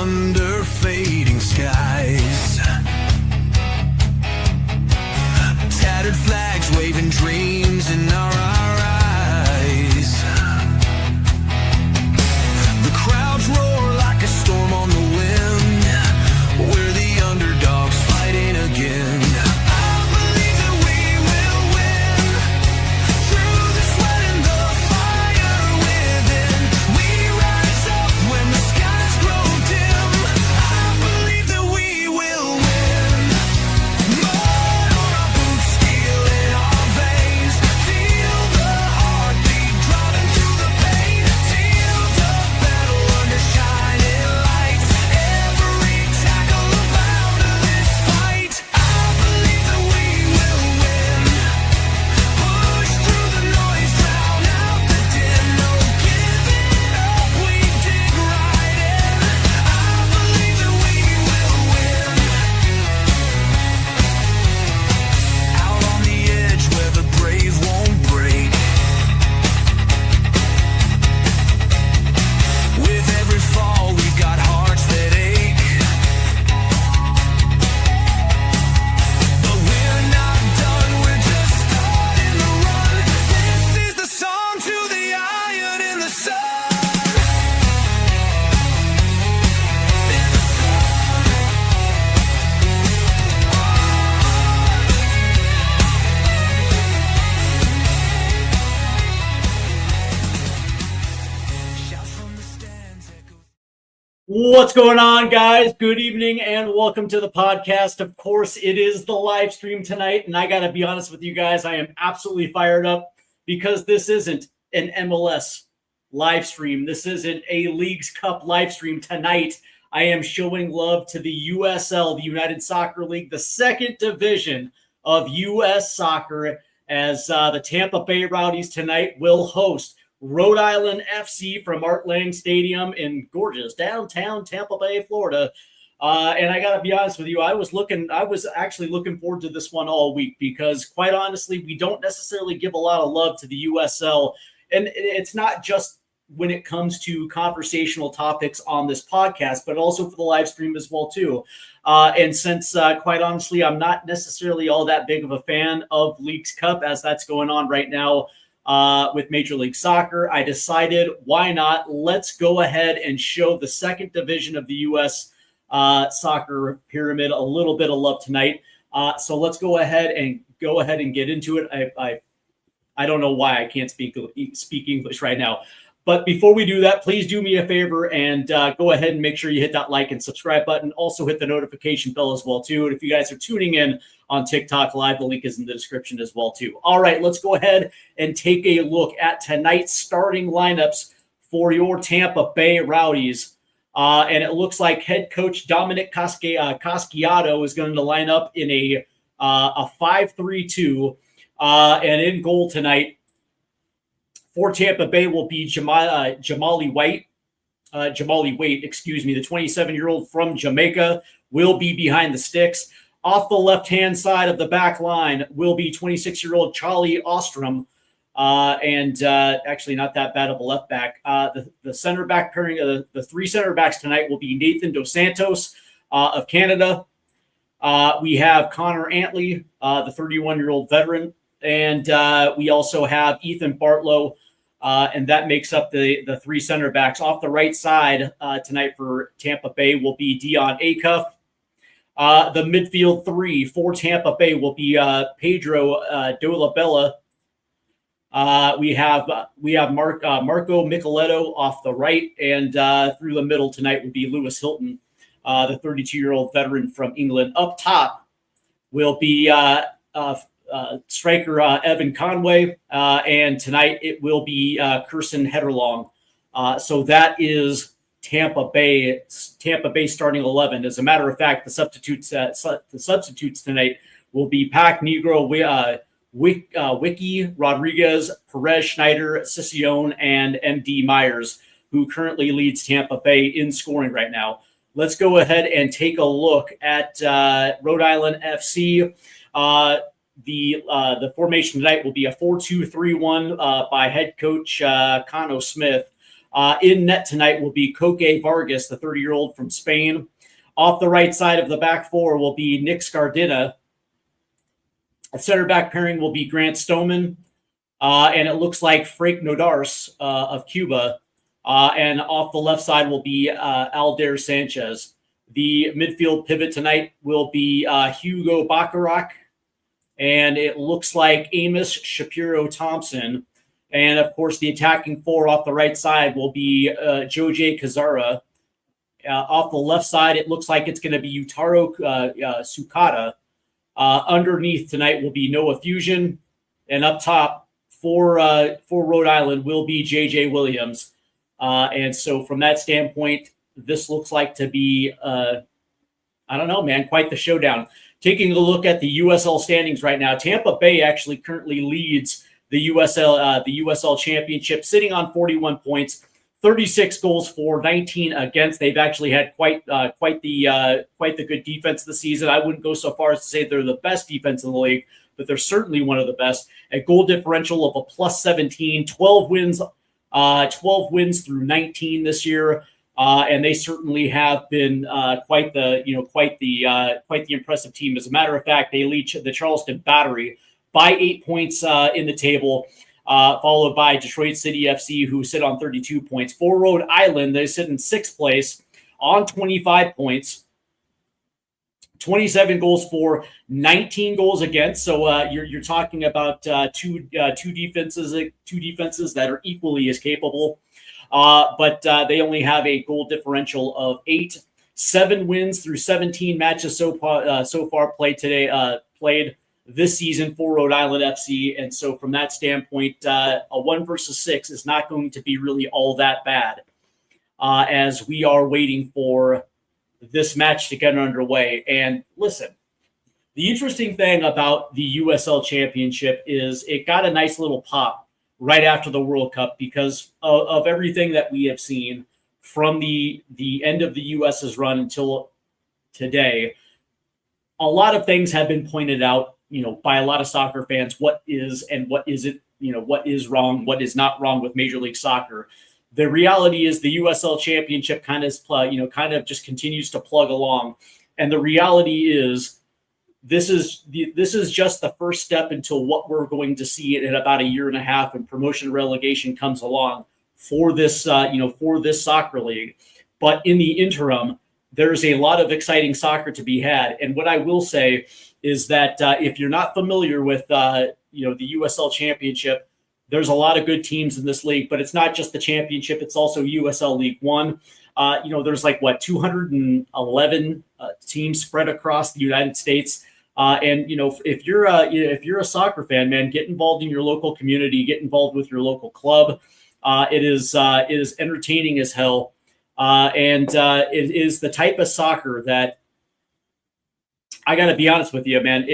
under fading skies. Tattered flags waving dreams in our eyes. The crowds roar like a storm on the wind. We're the underdogs fighting again. What's going on, guys? Good evening and welcome to the podcast. Of course, it is the live stream tonight, and I got to be honest with you guys, I am absolutely fired up because this isn't an MLS live stream. This isn't a Leagues Cup live stream tonight. I am showing love to the USL, the United Soccer League, the second division of U.S. soccer, as the Tampa Bay Rowdies tonight will host Rhode Island FC from Art Lang Stadium in gorgeous downtown Tampa Bay, Florida. And I got to be honest with you, I was actually looking forward to this one all week because, quite honestly, we don't necessarily give a lot of love to the USL. And it's not just when it comes to conversational topics on this podcast, but also for the live stream as well, too. And since, quite honestly, I'm not necessarily all that big of a fan of Leagues Cup as that's going on right now, with Major League Soccer, I decided, why not? Let's go ahead and show the second division of the U.S. Soccer pyramid a little bit of love tonight. So let's go ahead and get into it. I don't know why I can't speak English right now. But before we do that, please do me a favor and go ahead and make sure you hit that like and subscribe button. Also hit the notification bell as well, too. And if you guys are tuning in on TikTok Live, the link is in the description as well, too. All right, let's go ahead and take a look at tonight's starting lineups for your Tampa Bay Rowdies. And it looks like head coach Dominic Casciato is going to line up in a 5-3-2. And in goal tonight, for Tampa Bay will be Jamali Waite, the 27-year-old from Jamaica, will be behind the sticks. Off the left-hand side of the back line will be 26-year-old Charlie Ostrom, and actually not that bad of a left back. The center back pairing of the three center backs tonight will be Nathan Dos Santos of Canada. We have Connor Antley, the 31-year-old veteran, and we also have Ethan Bartlow. And that makes up the three center backs. Off the right side tonight for Tampa Bay will be Dion Acuff. The midfield three for Tampa Bay will be Pedro Dolabella. We have Marco Micheletto off the right, and through the middle tonight will be Lewis Hilton, the 32-year-old veteran from England. Up top will be striker Evan Conway, and tonight it will be Kirsten Hederlong. So that is Tampa Bay starting 11. As a matter of fact, the substitutes tonight will be Pac Negro, Wiki Rodriguez, Perez Schneider, Scissione, and MD Myers, who currently leads Tampa Bay in scoring right now. Let's go ahead and take a look at Rhode Island FC. The formation tonight will be a 4-2-3-1 by head coach Cano Smith. In net tonight will be Koke Vargas, the 30-year-old from Spain. Off the right side of the back four will be Nick Scardina. A center back pairing will be Grant Stoneman. And it looks like Frank Nodars of Cuba. And off the left side will be Aldair Sanchez. The midfield pivot tonight will be Hugo Bacharach. And it looks like Amos Shapiro Thompson. And, of course, the attacking four off the right side will be Joje Kazara. Off the left side, it looks like it's going to be Utaro Sukata. Underneath tonight will be Noah Fusion. And up top for Rhode Island will be J.J. Williams. And so from that standpoint, this looks like to be, I don't know, man, quite the showdown. Taking a look at the USL standings right now, Tampa Bay actually currently leads the USL Championship, sitting on 41 points, 36 goals for, 19 against. They've actually had quite the good defense this season. I wouldn't go so far as to say they're the best defense in the league, but they're certainly one of the best. A goal differential of a plus 17, 12 wins through 19 this year. And they certainly have been quite the impressive team. As a matter of fact, they lead the Charleston Battery by 8 points in the table, followed by Detroit City FC, who sit on 32 points. For Rhode Island, they sit in sixth place on 25 points, 27 goals for, 19 goals against. So you're talking about two defenses that are equally as capable. But they only have a goal differential of 8, 7 wins through 17 matches so far played this season for Rhode Island FC. And so from that standpoint, a 1 versus 6 is not going to be really all that bad as we are waiting for this match to get underway. And listen, the interesting thing about the USL Championship is it got a nice little pop right after the World Cup because of everything that we have seen from the end of the US's run until today. A lot of things have been pointed out, by a lot of soccer fans, what is and what isn't, what is wrong, what is not wrong with Major League Soccer. The reality is the USL Championship kind of just continues to plug along. And the reality is this is just the first step into what we're going to see in about a year and a half when promotion and relegation comes along for this soccer league. But in the interim, there's a lot of exciting soccer to be had. And what I will say is that if you're not familiar with the USL Championship, there's a lot of good teams in this league, but it's not just the championship. It's also USL League One. There's 211 teams spread across the United States. And if you're a soccer fan, man, get involved in your local community, get involved with your local club. It is entertaining as hell. And it is the type of soccer that I got to be honest with you, man.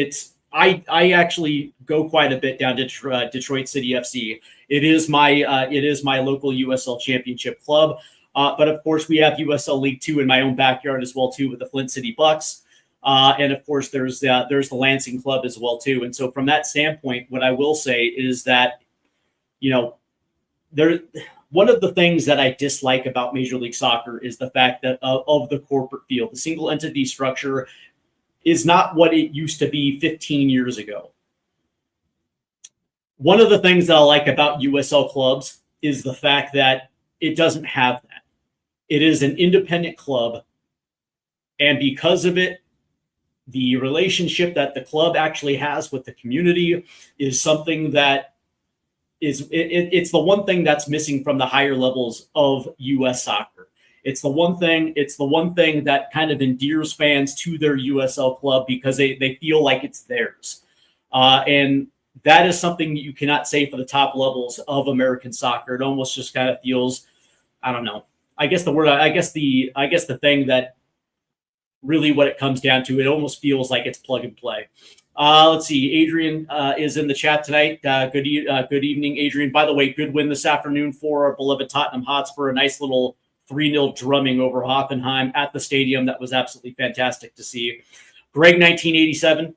I actually go quite a bit down to Detroit City FC. It is my local USL Championship club. But of course, we have USL League Two in my own backyard as well too, with the Flint City Bucks. And of course, there's the Lansing Club as well too. And so, from that standpoint, what I will say is that one of the things that I dislike about Major League Soccer is the fact that of the corporate field, the single entity structure is not what it used to be 15 years ago. One of the things that I like about USL clubs is the fact that it doesn't have that. It is an independent club. And because of it, the relationship that the club actually has with the community is something that it's the one thing that's missing from the higher levels of US soccer. It's the one thing that kind of endears fans to their USL club because they feel like it's theirs. And that is something you cannot say for the top levels of American soccer. It almost just kind of feels, I don't know. I guess the thing that really what it comes down to, it almost feels like it's plug and play. Let's see. Adrian is in the chat tonight. Good evening, Adrian. By the way, good win this afternoon for our beloved Tottenham Hotspur. A nice little 3-0 drumming over Hoffenheim at the stadium. That was absolutely fantastic to see. Greg 1987.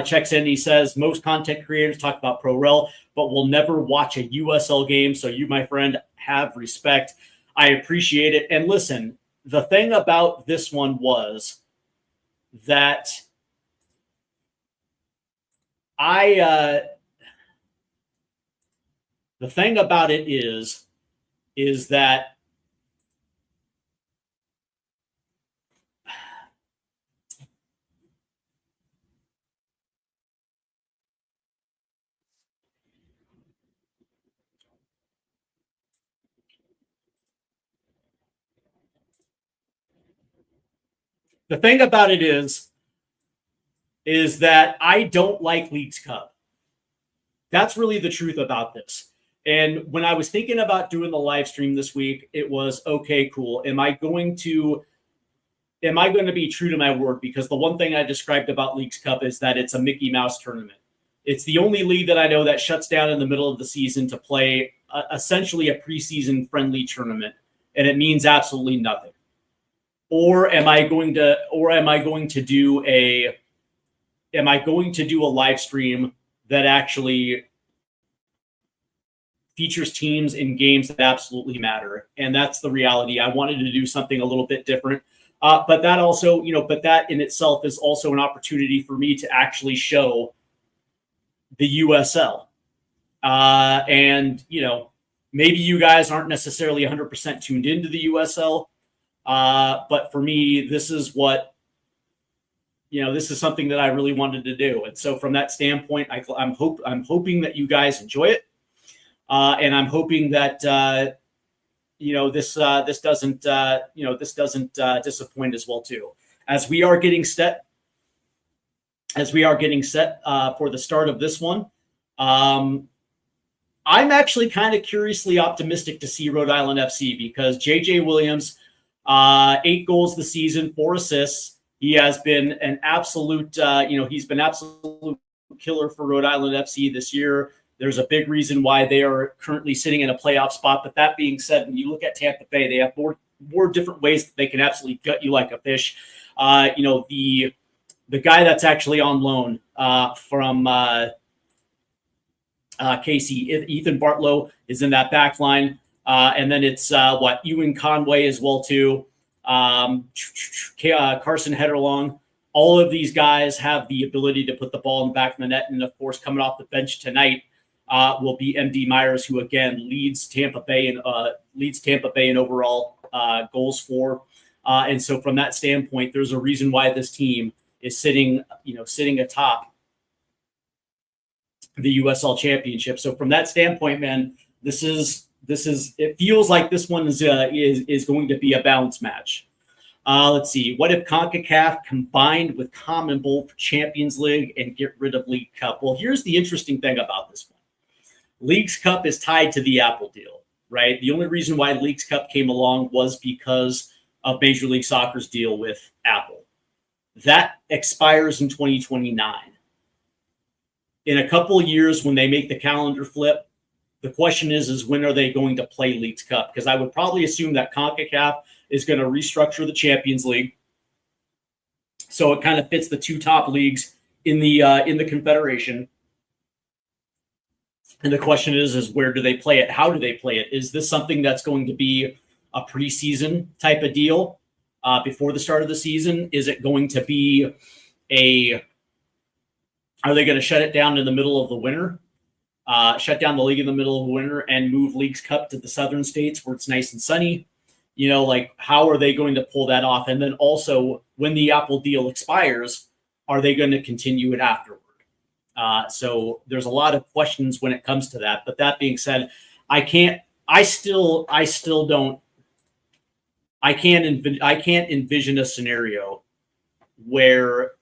checks in. He says, most content creators talk about Pro Rel, but will never watch a USL game. So you, my friend, have respect. I appreciate it. And listen, the thing about this one was that the thing about it is that the thing about it is that I don't like Leagues Cup. That's really the truth about this. And when I was thinking about doing the live stream this week, it was, okay, cool. Am I going to be true to my word? Because the one thing I described about Leagues Cup is that it's a Mickey Mouse tournament. It's the only league that I know that shuts down in the middle of the season to play essentially a preseason friendly tournament, and it means absolutely nothing. Or am I going to do a live stream that actually features teams in games that absolutely matter? And that's the reality. I wanted to do something a little bit different. But that also, but that in itself is also an opportunity for me to actually show the USL. And, maybe you guys aren't necessarily 100% tuned into the USL. But for me, this is something that I really wanted to do. And so from that standpoint, I'm hoping that you guys enjoy it. And I'm hoping that, this doesn't disappoint as well too. As we are getting set for the start of this one, I'm actually kind of curiously optimistic to see Rhode Island FC, because JJ Williams, 8 goals this season, 4 assists. He has been an absolute, he's been absolute killer for Rhode Island FC this year. There's a big reason why they are currently sitting in a playoff spot. But that being said, when you look at Tampa Bay, they have more different ways that they can absolutely gut you like a fish. The guy that's actually on loan from KC, Ethan Bartlow, is in that back line. And then it's Ewan Conway as well too. Carson Hederlong. All of these guys have the ability to put the ball in the back of the net. And of course, coming off the bench tonight will be MD Myers, who again leads Tampa Bay in overall goals for. And so from that standpoint, there's a reason why this team is sitting atop the USL Championship. So from that standpoint, man, this is it feels like this one is going to be a balance match. Let's see. What if CONCACAF combined with CONMEBOL for Champions League and get rid of League Cup? Well, here's the interesting thing about this one. Leagues Cup is tied to the Apple deal, right? The only reason why Leagues Cup came along was because of Major League Soccer's deal with Apple. That expires in 2029. In a couple of years, when they make the calendar flip, the question is when are they going to play Leagues Cup? Because I would probably assume that CONCACAF is going to restructure the Champions League, so it kind of fits the 2 top leagues in the Confederation. And the question is where do they play it? How do they play it? Is this something that's going to be a preseason type of deal before the start of the season? Is it going to be are they going to shut it down in the middle of the winter? Shut down the league in the middle of the winter and move Leagues Cup to the southern states where it's nice and sunny? How are they going to pull that off? And then also, when the Apple deal expires, are they going to continue it afterward? So there's a lot of questions when it comes to that. But that being said, I can't envision a scenario where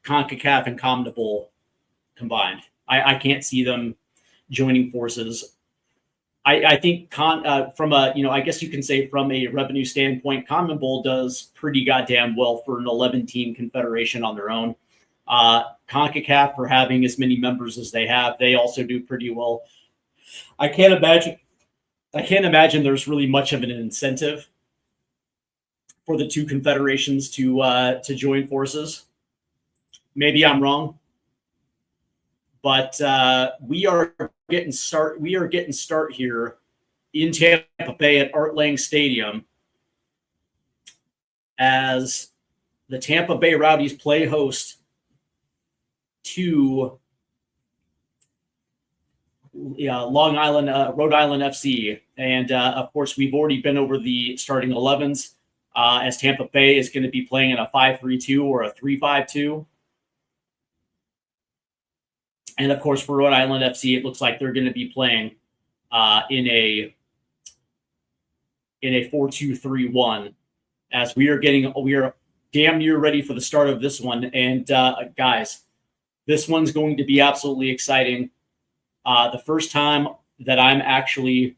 CONCACAF and CONMEBOL combined. I can't see them joining forces. I think I guess you can say from a revenue standpoint, CONMEBOL does pretty goddamn well for an 11-team confederation on their own. CONCACAF, for having as many members as they have, they also do pretty well. I can't imagine there's really much of an incentive for the 2 confederations to join forces. Maybe I'm wrong. But we are getting start here in Tampa Bay at Art Lang Stadium as the Tampa Bay Rowdies play host to Rhode Island FC. And of course, we've already been over the starting 11s as Tampa Bay is going to be playing in a 5-3-2 or a 3-5-2. And of course, for Rhode Island FC, it looks like they're going to be playing in a 4-2-3-1 as we are damn near ready for the start of this one. And guys, this one's going to be absolutely exciting. The first time that I'm actually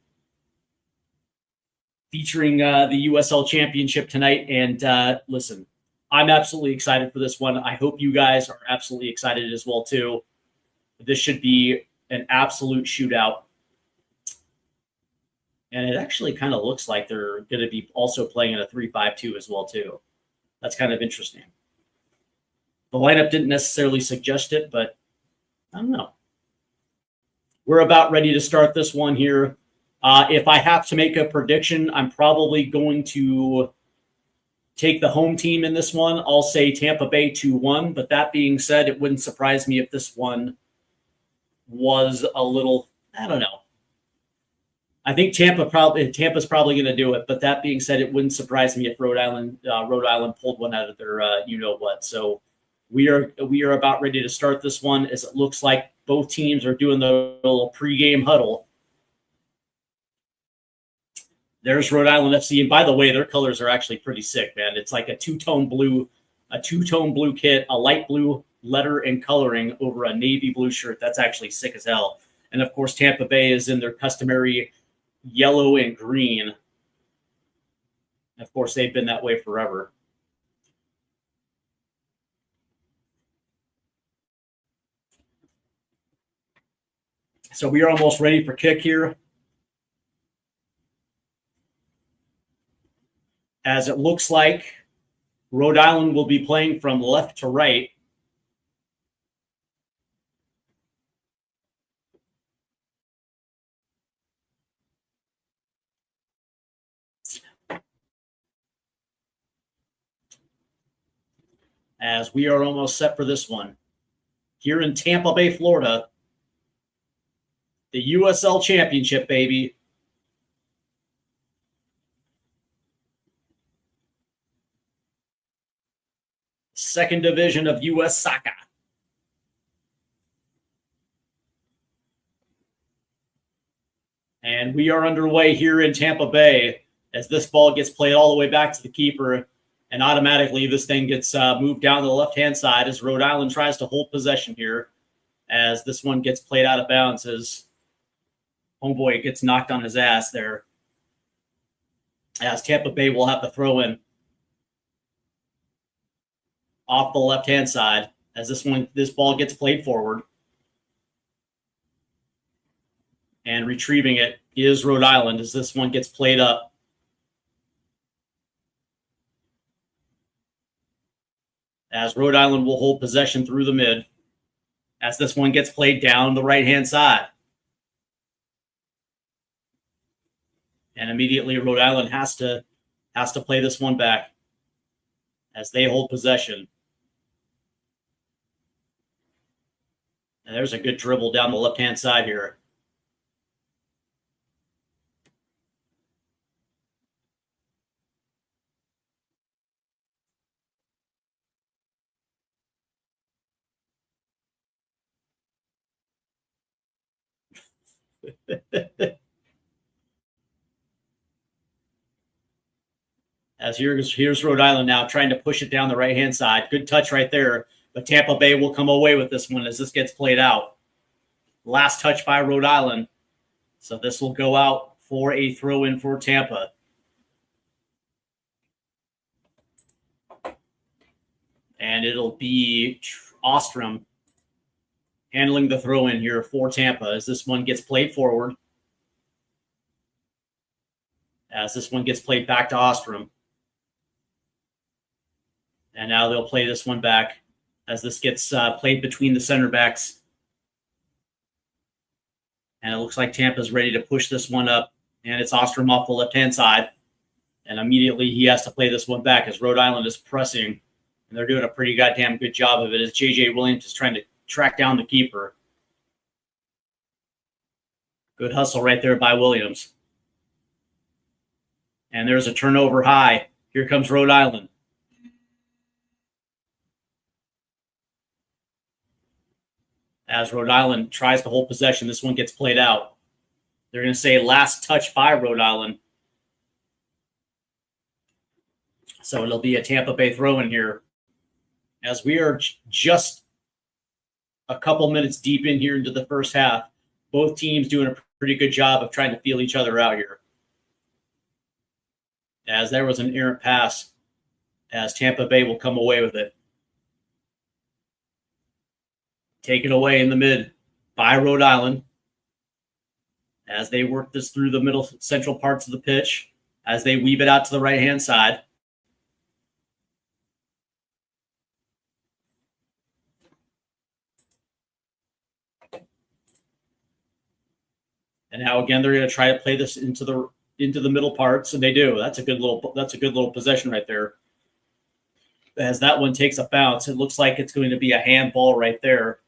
featuring the USL Championship tonight. And listen, I'm absolutely excited for this one. I hope you guys are absolutely excited as well, too. This should be an absolute shootout. And it actually kind of looks like they're going to be also playing in a 3-5-2 as well, too. That's kind of interesting. The lineup didn't necessarily suggest it, but I don't know. We're about ready to start this one here. If I have to make a prediction, I'm probably going to take the home team in this one. I'll say Tampa Bay 2-1. But that being said, it wouldn't surprise me if this one was a little, I don't know. I think Tampa's probably going to do it. But that being said, it wouldn't surprise me if Rhode Island pulled one out of their you know what. So we are about ready to start this one, as it looks like both teams are doing the little pregame huddle. There's Rhode Island FC, and by the way, their colors are actually pretty sick, man. It's like a two-tone blue kit, a light blue letter and coloring over a navy blue shirt. That's actually sick as hell. And of course, Tampa Bay is in their customary yellow and green. Of course, they've been that way forever. So we are almost ready for kick here. As it looks like Rhode Island will be playing from left to right. As we are almost set for this one. Here in Tampa Bay, Florida, the USL Championship, baby. Second division of U.S. soccer. And we are underway here in Tampa Bay as this ball gets played all the way back to the keeper. And automatically this thing gets moved down to the left-hand side as Rhode Island tries to hold possession here. As this one gets played out of bounds as homeboy gets knocked on his ass there. As Tampa Bay will have to throw in off the left-hand side as this ball gets played forward. And retrieving it is Rhode Island as this one gets played up. As Rhode Island will hold possession through the mid as this one gets played down the right-hand side. And immediately Rhode Island has to play this one back as they hold possession. And there's a good dribble down the left-hand side here. As here's Rhode Island now trying to push it down the right-hand side. Good touch right there. But Tampa Bay will come away with this one as this gets played out. Last touch by Rhode Island. So this will go out for a throw-in for Tampa. And it'll be Ostrom handling the throw-in here for Tampa as this one gets played forward. As this one gets played back to Ostrom. And now they'll play this one back as this gets played between the center backs And it looks like Tampa's ready to push this one up. And it's Ostrom off the left-hand side. And immediately he has to play this one back as Rhode Island is pressing. And they're doing a pretty goddamn good job of it as J.J. Williams is trying to track down the keeper. Good hustle right there by Williams. And there's a turnover high. Here comes Rhode Island. As Rhode Island tries to hold possession, this one gets played out. They're going to say last touch by Rhode Island. So it'll be a Tampa Bay throw in here. As we are just a couple minutes deep in here into the first half, both teams doing a pretty good job of trying to feel each other out here. As there was an errant pass, as Tampa Bay will come away with it. Taken away in the mid by Rhode Island. As they work this through the middle central parts of the pitch, as they weave it out to the right-hand side. And now again, they're going to try to play this into the middle parts, and they do. That's a good little possession right there. As that one takes a bounce, it looks like it's going to be a handball right there.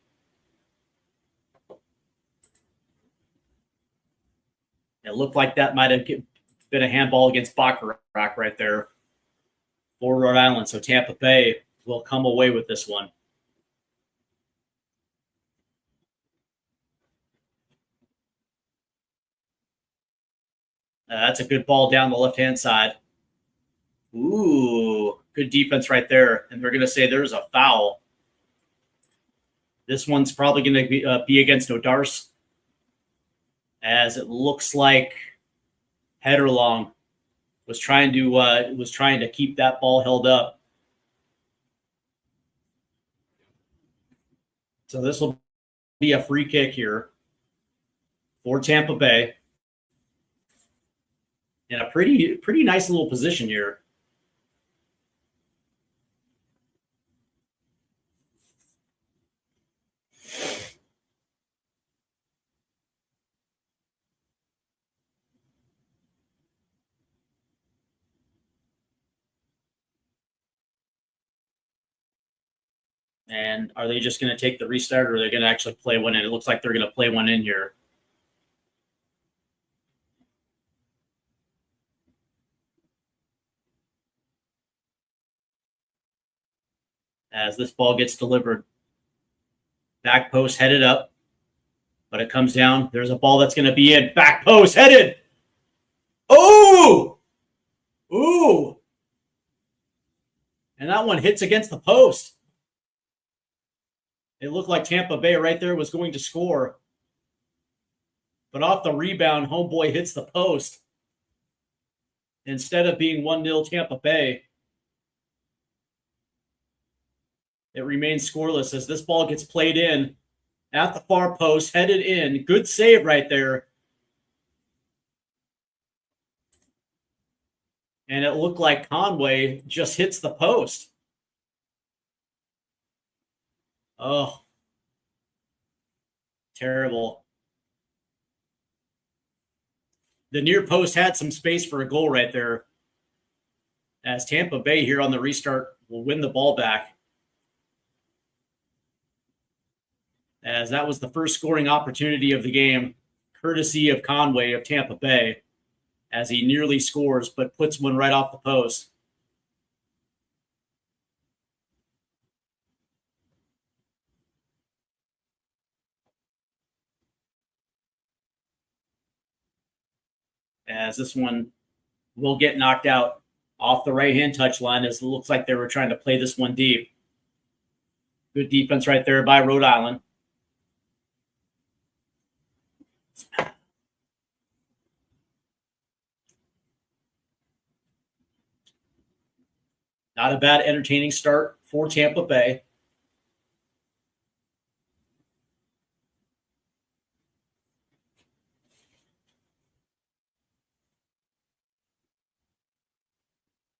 It looked like that might have been a handball against Baccarat right there for Rhode Island. So Tampa Bay will come away with this one. That's a good ball down the left-hand side. Ooh, good defense right there. And they're going to say there's a foul. This one's probably going to be against O'Darce, as it looks like Headerlong was trying to keep that ball held up. So this will be a free kick here for Tampa Bay. In a pretty nice little position here. And are they just going to take the restart, or are they going to actually play one in? It looks like they're going to play one in here. As this ball gets delivered. Back post headed up, but it comes down. There's a ball that's going to be in. Back post headed. Oh! Ooh! And that one hits against the post. It looked like Tampa Bay right there was going to score. But off the rebound, homeboy hits the post. Instead of being 1-0 Tampa Bay, it remains scoreless as this ball gets played in at the far post, headed in. Good save right there. And it looked like Conway just hits the post. Oh, terrible. The near post had some space for a goal right there, as Tampa Bay here on the restart will win the ball back. As that was the first scoring opportunity of the game, courtesy of Conway of Tampa Bay, as he nearly scores but puts one right off the post. As this one will get knocked out off the right-hand touchline, as it looks like they were trying to play this one deep. Good defense right there by Rhode Island. Not a bad, entertaining start for Tampa Bay.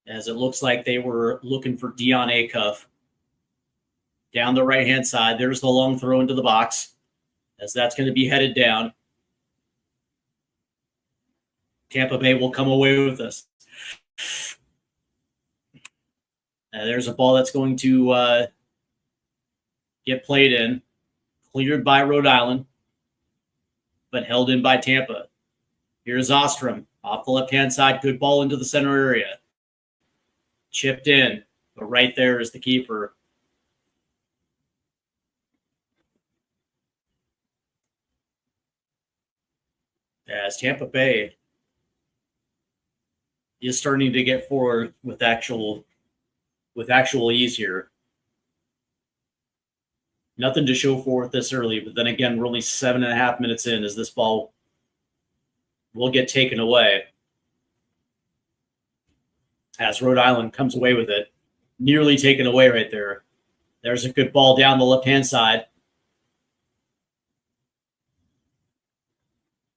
As it looks like they were looking for Dion Acuff. Down the right-hand side, there's the long throw into the box, as that's going to be headed down. Tampa Bay will come away with this. There's a ball that's going to get played in, cleared by Rhode Island, but held in by Tampa. Here's Ostrom off the left-hand side. Good ball into the center area. Chipped in, but right there is the keeper. As Tampa Bay is starting to get forward with actual ease here. Nothing to show for it this early, but then again, we're only 7.5 minutes in as this ball will get taken away. As Rhode Island comes away with it, nearly taken away right there. There's a good ball down the left-hand side.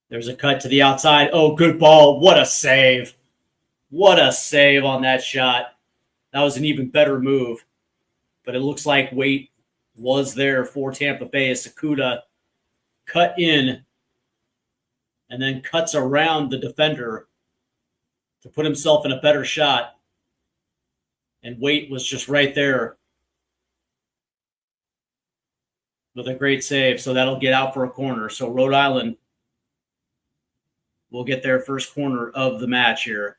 There's a cut to the outside. Oh, good ball. What a save. What a save on that shot. That was an even better move. But it looks like weight was there for Tampa Bay as Sakuda cut in and then cuts around the defender to put himself in a better shot. And Waite was just right there with a great save. So that'll get out for a corner. So Rhode Island will get their first corner of the match here.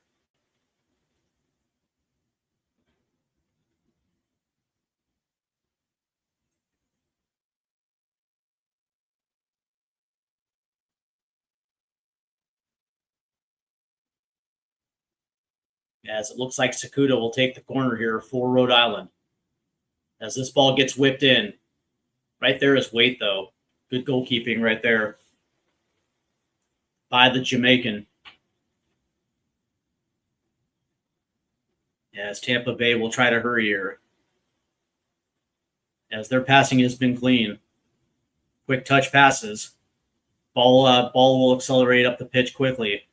As it looks like Sakuda will take the corner here for Rhode Island. As this ball gets whipped in. Right there is Waite, though. Good goalkeeping right there by the Jamaican. As Tampa Bay will try to hurry here. As their passing has been clean. Quick touch passes. Ball will accelerate up the pitch quickly.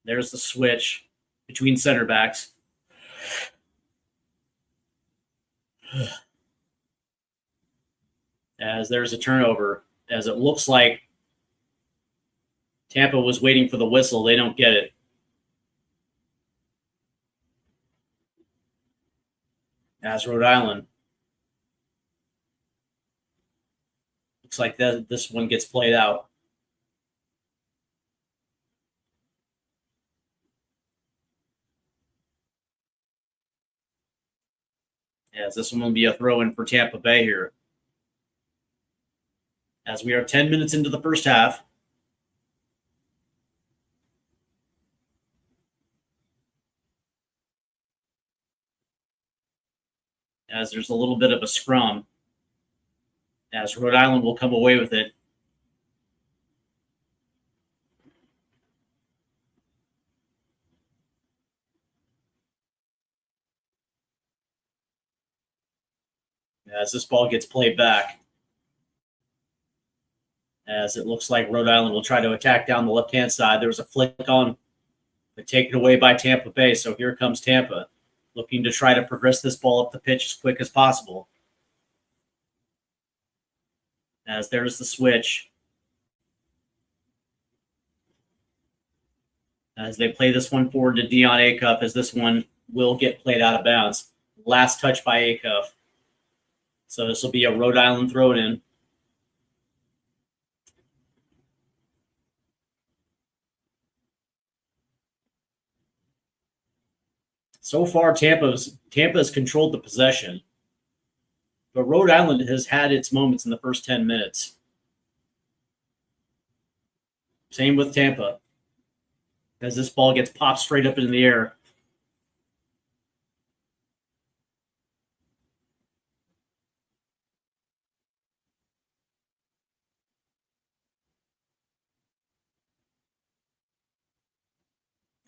There's the switch between center backs. As there's a turnover, as it looks like Tampa was waiting for the whistle. They don't get it. As Rhode Island. Looks like this one gets played out. As this one will be a throw-in for Tampa Bay here. As we are 10 minutes into the first half. As there's a little bit of a scrum. As Rhode Island will come away with it. As this ball gets played back. As it looks like Rhode Island will try to attack down the left-hand side. There was a flick on, but taken away by Tampa Bay. So here comes Tampa, looking to try to progress this ball up the pitch as quick as possible. As there's the switch. As they play this one forward to Dion Acuff, as this one will get played out of bounds. Last touch by Acuff. So this will be a Rhode Island throw-in. So far, Tampa's controlled the possession. But Rhode Island has had its moments in the first 10 minutes. Same with Tampa. As this ball gets popped straight up into the air.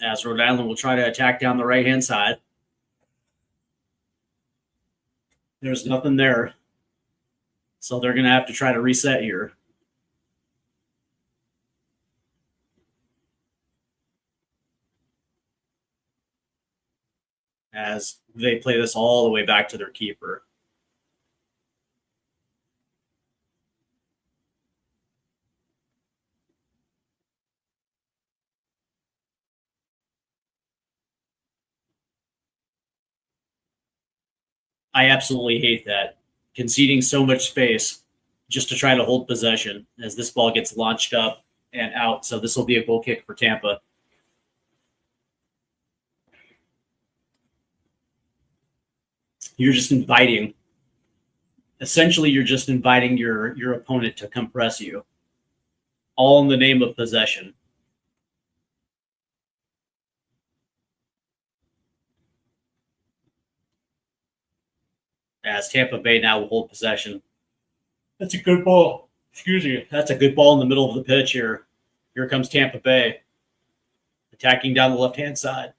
As Rhode Island will try to attack down the right-hand side. There's nothing there. So they're going to have to try to reset here. as they play this all the way back to their keeper. I absolutely hate that. Conceding so much space just to try to hold possession as this ball gets launched up and out. So this will be a goal kick for Tampa. You're just inviting, essentially, you're just inviting your opponent to compress you, all in the name of possession. As Tampa Bay now will hold possession. That's a good ball. Excuse me. That's a good ball in the middle of the pitch here. Here comes Tampa Bay attacking down the left-hand side.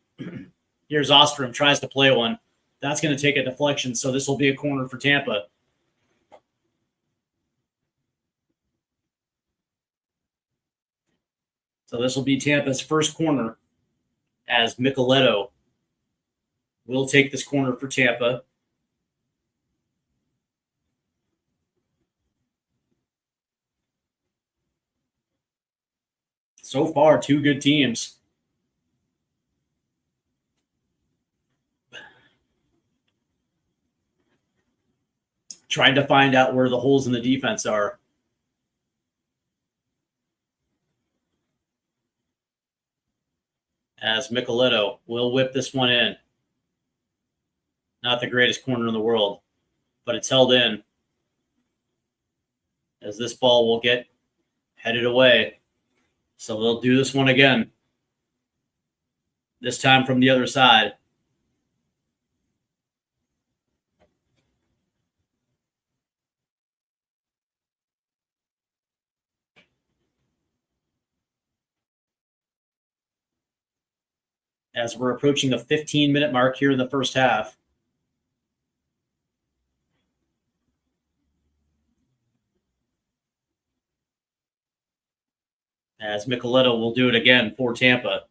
Here's Ostrom, tries to play one. That's going to take a deflection, so this will be a corner for Tampa. So this will be Tampa's first corner as Micheletto will take this corner for Tampa. So far, two good teams. Trying to find out where the holes in the defense are. As Micheletto will whip this one in. Not the greatest corner in the world, but it's held in. As this ball will get headed away. So they'll do this one again. This time from the other side. As we're approaching the 15-minute mark here in the first half. As Micheletto will do it again for Tampa.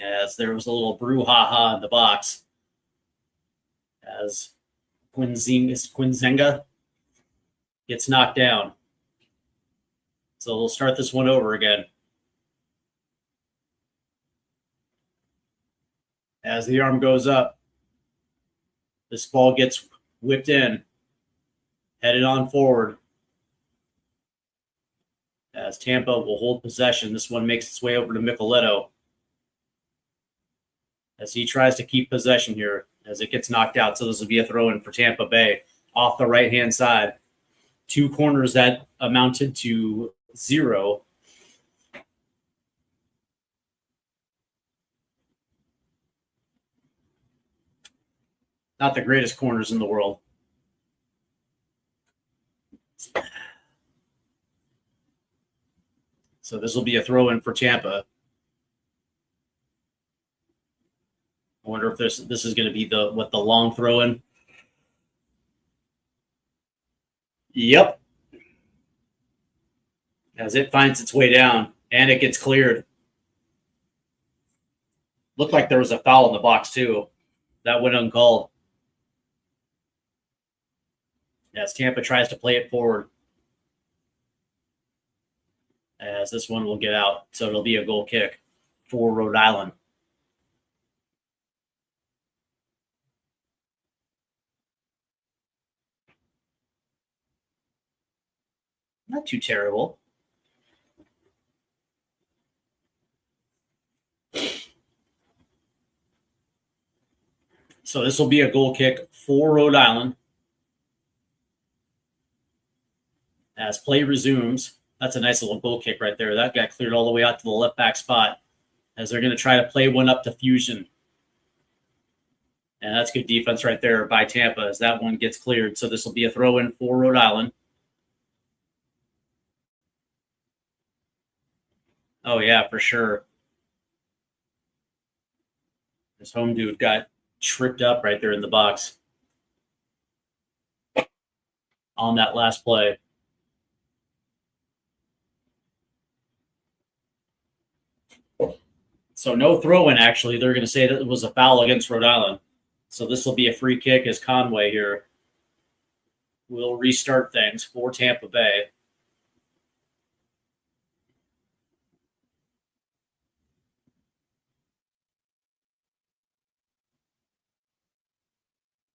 As there was a little brouhaha in the box. As Quinzenga gets knocked down. So we'll start this one over again. As the arm goes up, this ball gets whipped in, headed on forward. As Tampa will hold possession, this one makes its way over to Micheletto. As he tries to keep possession here, as it gets knocked out. So this will be a throw-in for Tampa Bay off the right-hand side. Two corners that amounted to 0. Not the greatest corners in the world. So this will be a throw-in for Tampa. I wonder if this is going to be the long throw-in. Yep. As it finds its way down and it gets cleared. Looked like there was a foul in the box too. That went uncalled. As Tampa tries to play it forward. As this one will get out. So it'll be a goal kick for Rhode Island. Not too terrible. So this will be a goal kick for Rhode Island. As play resumes. That's a nice little goal kick right there. That got cleared all the way out to the left back spot. As they're going to try to play one up to Fusion. And that's good defense right there by Tampa as that one gets cleared. So this will be a throw-in for Rhode Island. Oh, yeah, for sure. This home dude got tripped up right there in the box on that last play. So no throw-in, actually. They're going to say that it was a foul against Rhode Island. So this will be a free kick as Conway here will restart things for Tampa Bay.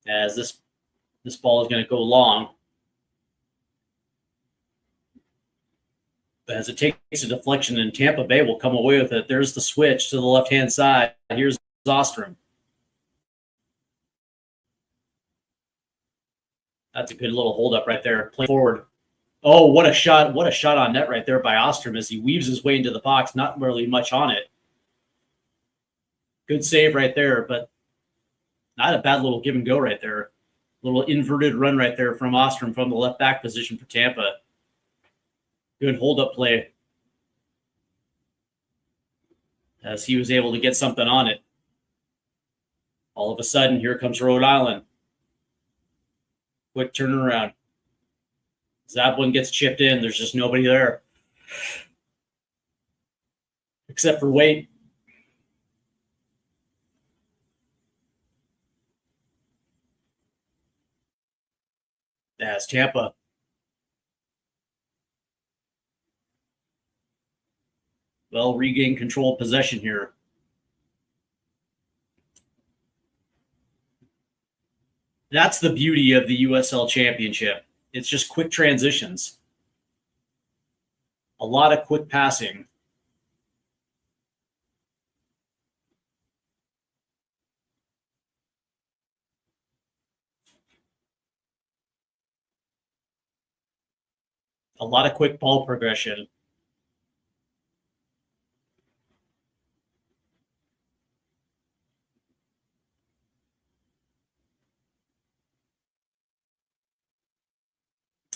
As this ball is going to go long. As it takes a deflection, and Tampa Bay will come away with it. There's the switch to the left-hand side. Here's Ostrom. That's a good little hold-up right there. Play forward. Oh, what a shot. What a shot on net right there by Ostrom as he weaves his way into the box. Not really much on it. Good save right there, but not a bad little give and go right there. Little inverted run right there from Ostrom from the left back position for Tampa. Good hold-up play as he was able to get something on it. All of a sudden, here comes Rhode Island. Quick turnaround. Zablin gets chipped in. There's just nobody there except for Waite. That's Tampa. Well, regain control of possession here. That's the beauty of the USL Championship. It's just quick transitions. A lot of quick passing. A lot of quick ball progression.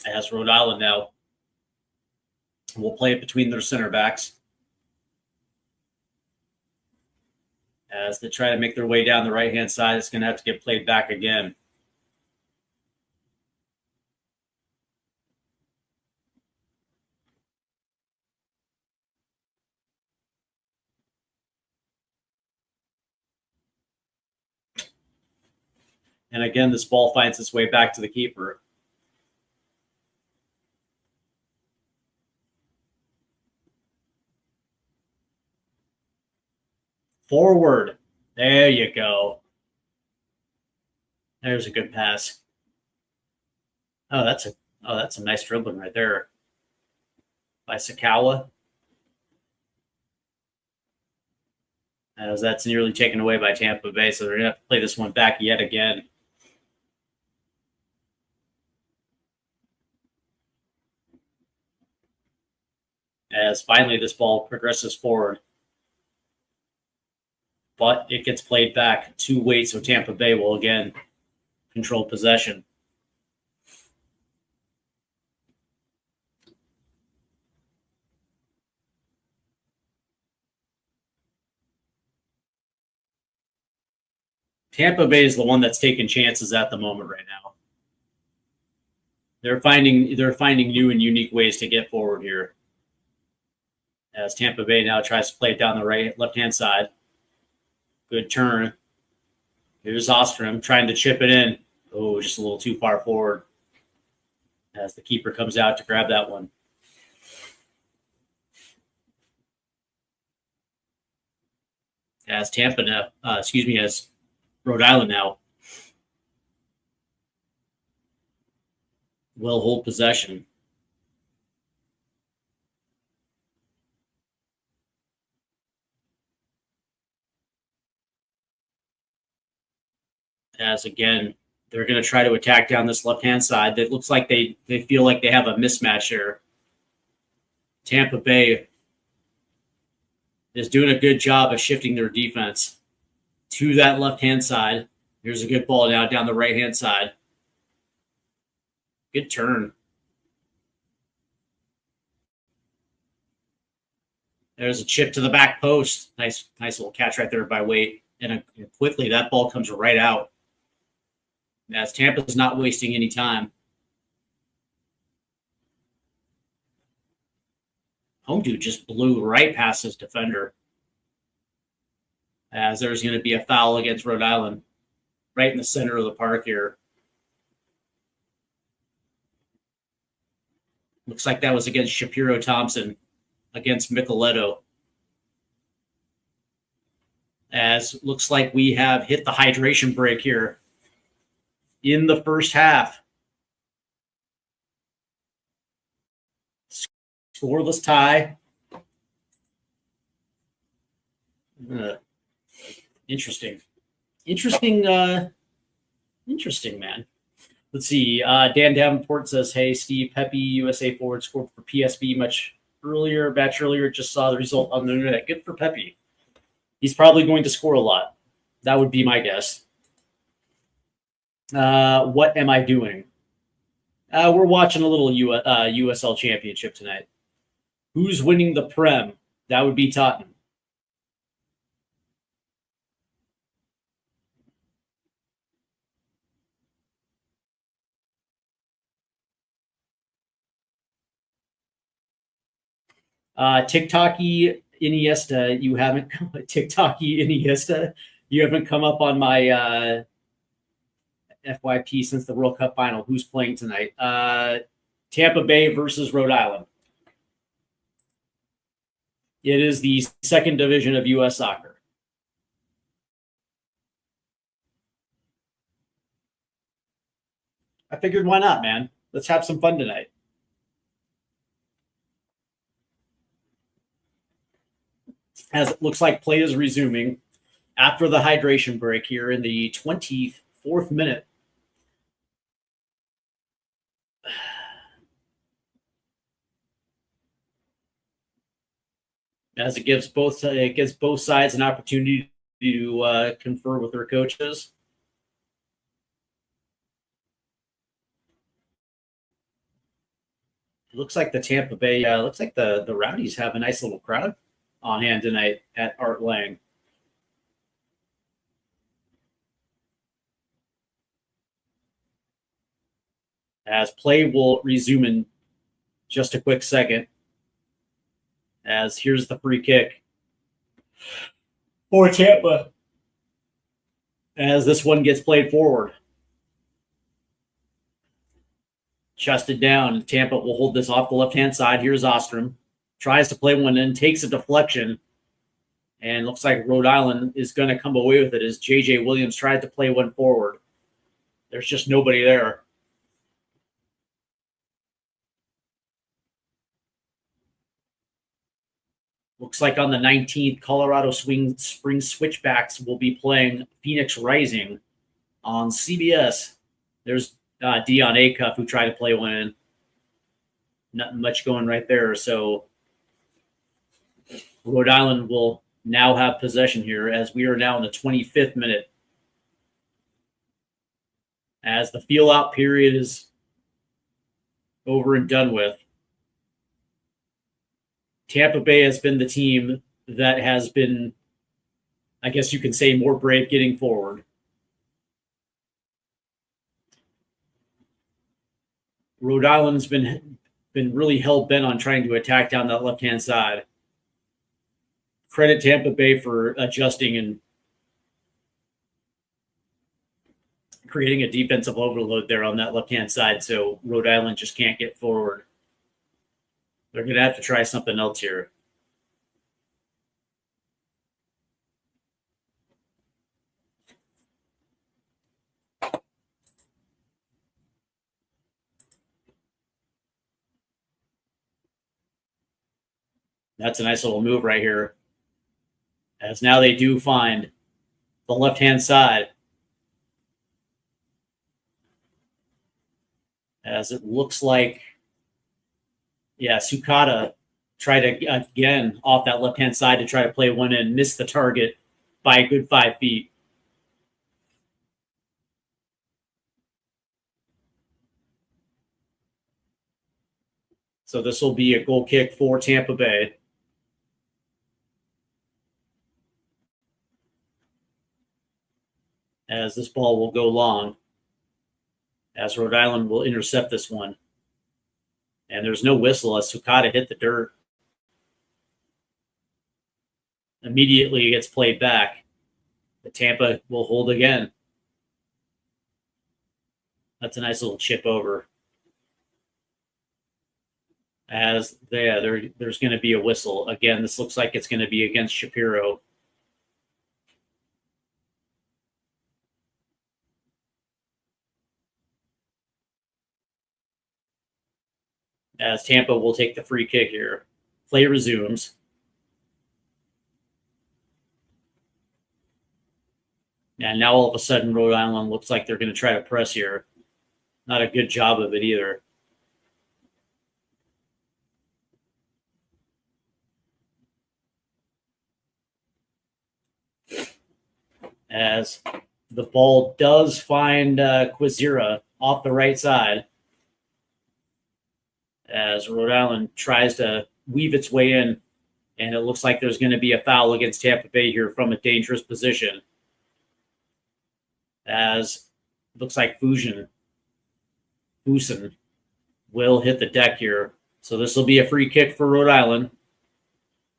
As Rhode Island now will play it between their center backs as they try to make their way down the right-hand side. It's going to have to get played back again. And again, this ball finds its way back to the keeper. Forward. There you go. There's a good pass. Oh, that's a nice dribbling right there by Sakawa. As that's nearly taken away by Tampa Bay, so they're going to have to play this one back yet again. As finally this ball progresses forward. But it gets played back to Waite, so Tampa Bay will again control possession. Tampa Bay is the one that's taking chances at the moment right now. They're finding new and unique ways to get forward here. As Tampa Bay now tries to play it down the left-hand side. Good turn. Here's Ostrom trying to chip it in. Oh, just a little too far forward. As the keeper comes out to grab that one. As as Rhode Island now will hold possession. As again, they're going to try to attack down this left-hand side. It looks like they feel like they have a mismatch here. Tampa Bay is doing a good job of shifting their defense to that left-hand side. Here's a good ball now down the right-hand side. Good turn. There's a chip to the back post. Nice little catch right there by Waite. And quickly that ball comes right out. As Tampa's not wasting any time. Home dude just blew right past his defender. as there's going to be a foul against Rhode Island right in the center of the park here. Looks like that was against Shapiro Thompson, against Micheletto. As looks like we have hit the hydration break here in the first half. Scoreless tie. Interesting, man. Let's see. Dan Davenport says, "Hey, Steve, Pepe, USA forward, scored for PSV match earlier. Just saw the result on the internet. Good for Pepe. He's probably going to score a lot. That would be my guess." What am I doing? We're watching a little USL Championship tonight. Who's winning the Prem? That would be Tottenham. TikToky Iniesta, you haven't come up on my FYP since the World Cup final. Who's playing tonight? Tampa Bay versus Rhode Island. It is the second division of U.S. soccer. I figured, why not, man? Let's have some fun tonight. As it looks like play is resuming after the hydration break here in the 24th minute. As it gives both sides an opportunity to confer with their coaches. It looks like the Tampa Bay, the Rowdies have a nice little crowd on hand tonight at Art Lang. As play will resume in just a quick second. As here's the free kick for Tampa. As this one gets played forward. Chested down. Tampa will hold this off the left-hand side. Here's Ostrom. Tries to play one in, takes a deflection. And looks like Rhode Island is going to come away with it as J.J. Williams tried to play one forward. There's just nobody there. Looks like on the 19th, Colorado Spring Switchbacks will be playing Phoenix Rising on CBS. There's Dion Acuff, who tried to play one in. Nothing much going right there. So Rhode Island will now have possession here as we are now in the 25th minute. As the feel-out period is over and done with. Tampa Bay has been the team that has been, I guess you can say, more brave getting forward. Rhode Island's been really hell-bent on trying to attack down that left-hand side. Credit Tampa Bay for adjusting and creating a defensive overload there on that left-hand side, so Rhode Island just can't get forward. They're going to have to try something else here. That's a nice little move right here. As now they do find the left-hand side. As it looks like, yeah, Sukata tried to, again, off that left-hand side to try to play one in, missed the target by a good 5 feet. So this will be a goal kick for Tampa Bay. As this ball will go long. As Rhode Island will intercept this one. And there's no whistle as Sukata hit the dirt. Immediately it gets played back. The Tampa will hold again. That's a nice little chip over. As there's going to be a whistle. Again, this looks like it's going to be against Shapiro. As Tampa will take the free kick here. Play resumes. And now all of a sudden, Rhode Island looks like they're going to try to press here. Not a good job of it either. As the ball does find Quizera off the right side. As Rhode Island tries to weave its way in. And it looks like there's going to be a foul against Tampa Bay here from a dangerous position. As looks like Fusen will hit the deck here. So this will be a free kick for Rhode Island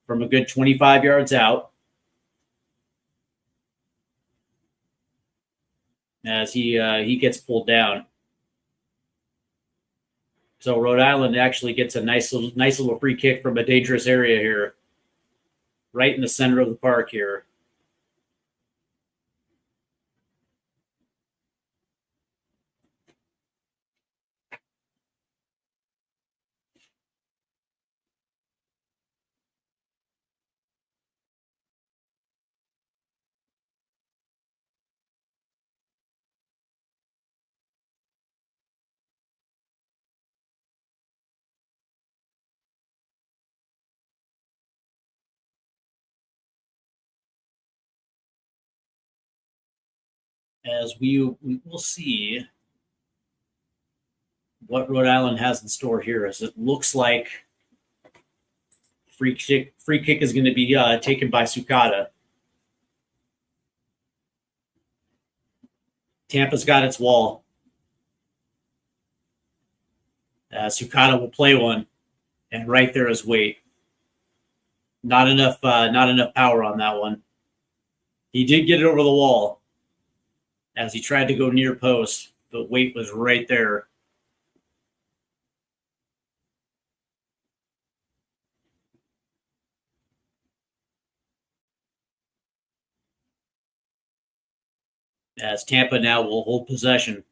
from a good 25 yards out. As he gets pulled down. So Rhode Island actually gets a nice little free kick from a dangerous area here. Right in the center of the park here. As we will see what Rhode Island has in store here, as it looks like free kick is going to be taken by Sukata. Tampa's got its wall. Sukata will play one, and right there is Waite. Not enough power on that one. He did get it over the wall as he tried to go near post, but Waite was right there. As Tampa now will hold possession.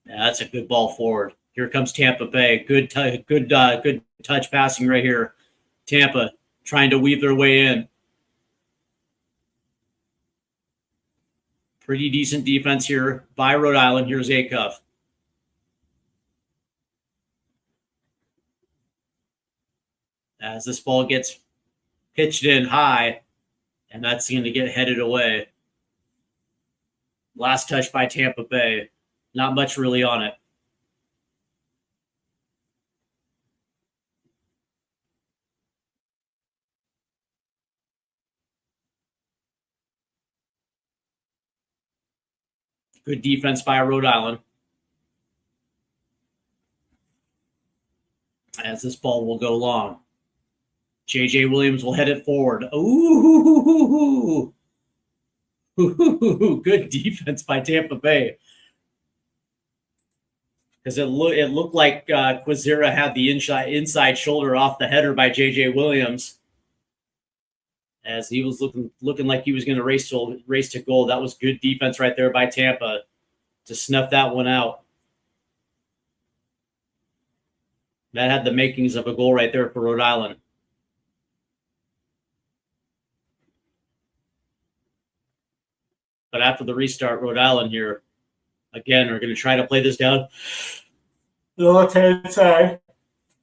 Yeah, that's a good ball forward. Here comes Tampa Bay. Good touch passing right here. Tampa trying to weave their way in. Pretty decent defense here by Rhode Island. Here's Acuff. As this ball gets pitched in high, and that's going to get headed away. Last touch by Tampa Bay. Not much really on it. Good defense by Rhode Island. As this ball will go long. JJ Williams will head it forward. Ooh. Good defense by Tampa Bay. Because it looked like Quizera had the inside shoulder off the header by JJ Williams. As he was looking like he was going to race to goal. That was good defense right there by Tampa to snuff that one out. That had the makings of a goal right there for Rhode Island. But after the restart, Rhode Island here, again, are going to try to play this down the left-hand side.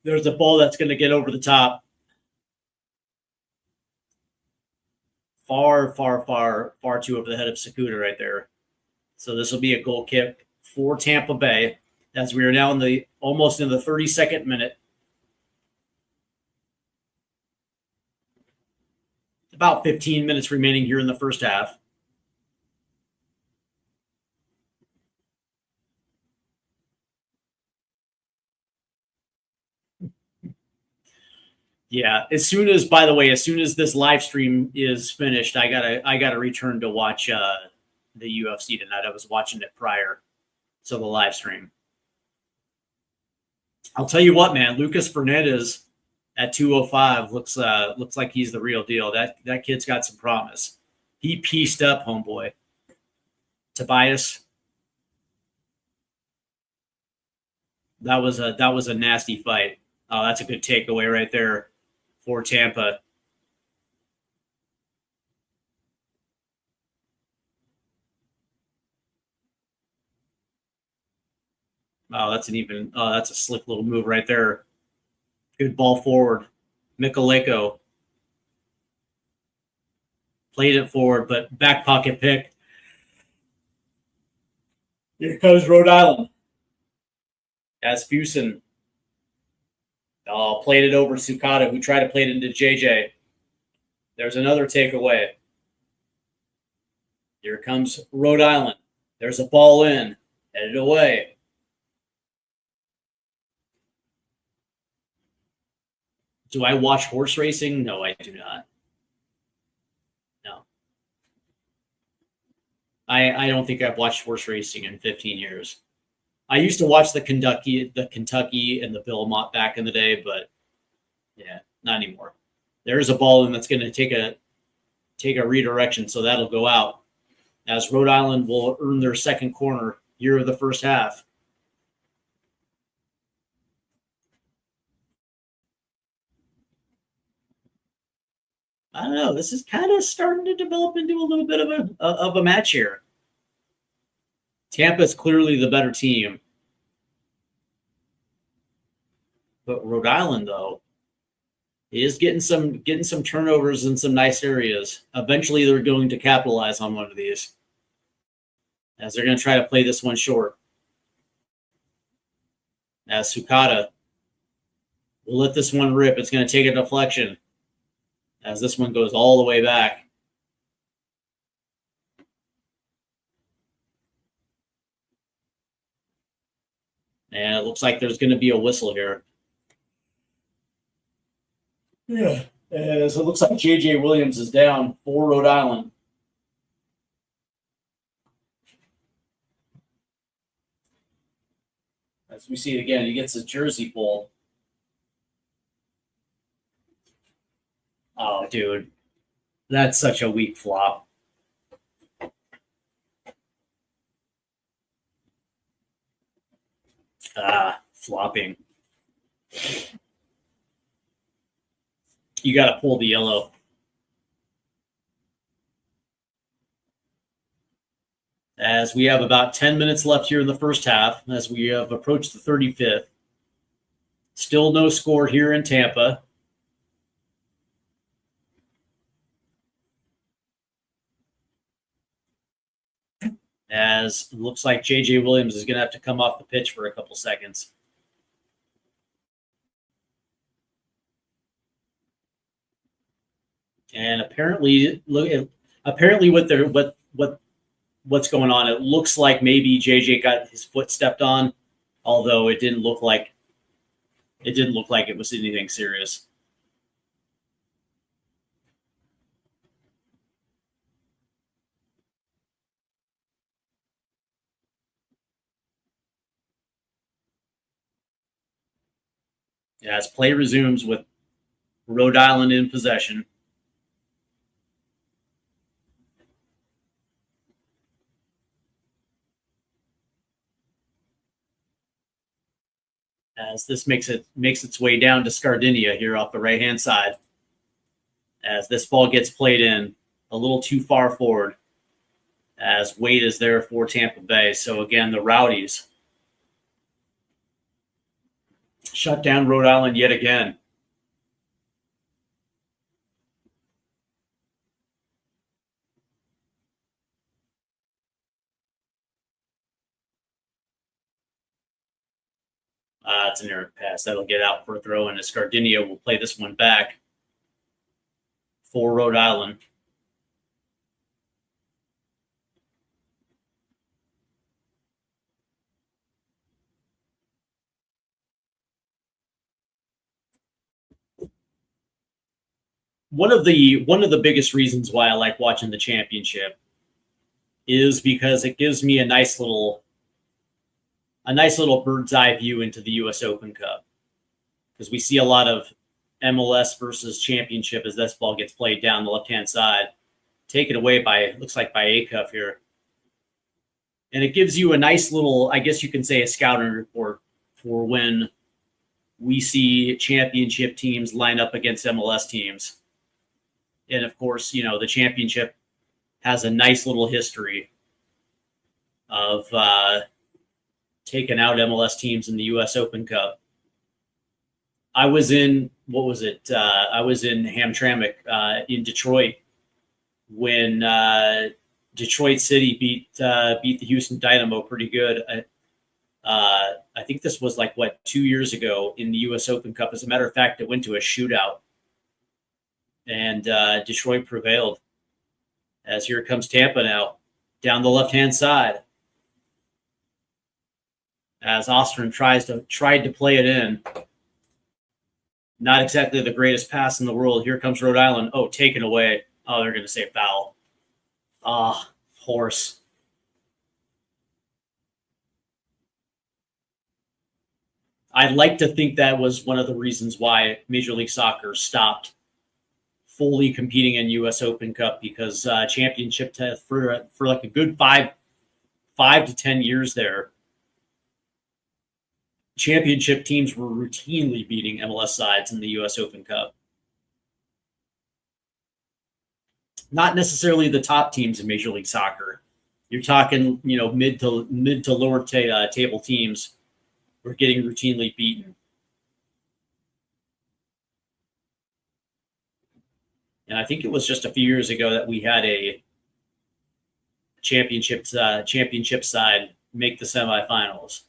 There's a ball that's going to get over the top. Far too over the head of Sakuda right there. So this will be a goal kick for Tampa Bay as we are now almost in the 32nd minute. About 15 minutes remaining here in the first half. Yeah, as soon as this live stream is finished, I gotta return to watch the UFC tonight. I was watching it prior to the live stream. I'll tell you what, man, Lucas Fernandez at 205 looks like he's the real deal. That kid's got some promise. He pieced up, homeboy. Tobias. That was a nasty fight. Oh, that's a good takeaway right there for Tampa. Oh, that's a slick little move right there. Good ball forward. Mikaleko played it forward, but back pocket pick. Here comes Rhode Island. As Fusen played it over Sukata, who tried to play it into JJ. There's another takeaway. Here comes Rhode Island. There's a ball in. Headed away. Do I watch horse racing? No, I do not. No. I don't think I've watched horse racing in 15 years. I used to watch the Kentucky and the Belmont back in the day, but yeah, not anymore. There's a ball in that's going to take a redirection, so that'll go out. As Rhode Island will earn their second corner here of the first half. I don't know. This is kind of starting to develop into a little bit of a match here. Tampa is clearly the better team, but Rhode Island though is getting some turnovers in some nice areas. Eventually, they're going to capitalize on one of these, as they're going to try to play this one short. As Sukata will let this one rip. It's going to take a deflection, as this one goes all the way back. And it looks like there's going to be a whistle here. Yeah. As it looks like J.J. Williams is down for Rhode Island. As we see it again, he gets his jersey pulled. Oh, dude. That's such a weak flop. Flopping. You got to pull the yellow. As we have about 10 minutes left here in the first half, as we have approached the 35th. Still no score here in Tampa. As it looks like J.J. Williams is going to have to come off the pitch for a couple seconds. And apparently, what's going on? It looks like maybe JJ got his foot stepped on, although it didn't look like it was anything serious. As play resumes with Rhode Island in possession. As this makes its way down to Scardinia here off the right-hand side. As this ball gets played in a little too far forward. As Wade is there for Tampa Bay. So again, the Rowdies shut down Rhode Island yet again. It's an errant pass. That'll get out for a throw, and Scardinia will play this one back for Rhode Island. one of the biggest reasons why I like watching the championship is because it gives me a nice little bird's eye view into the US Open Cup, because we see a lot of MLS versus championship as this ball gets played down the left-hand side, taken away by, looks like by A-Cuff here. And it gives you a nice little, I guess you can say, a scouting report for when we see championship teams line up against MLS teams. And of course, the championship has a nice little history of taking out MLS teams in the US Open Cup. I was in, I was in Hamtramck in Detroit when Detroit City beat the Houston Dynamo pretty good. I think this was 2 years ago in the US Open Cup. As a matter of fact, it went to a shootout, and Detroit prevailed. As here comes Tampa now, down the left-hand side, as Ostrom tried to play it in. Not exactly the greatest pass in the world. Here comes Rhode Island. Oh, taken away. Oh, they're going to say foul. Horse. I'd like to think that was one of the reasons why Major League Soccer stopped fully competing in US Open Cup, because championship for a good five to 10 years there, championship teams were routinely beating MLS sides in the US Open Cup. Not necessarily the top teams in Major League Soccer. You're talking, mid to lower table teams were getting routinely beaten. And I think it was just a few years ago that we had a championship side make the semifinals.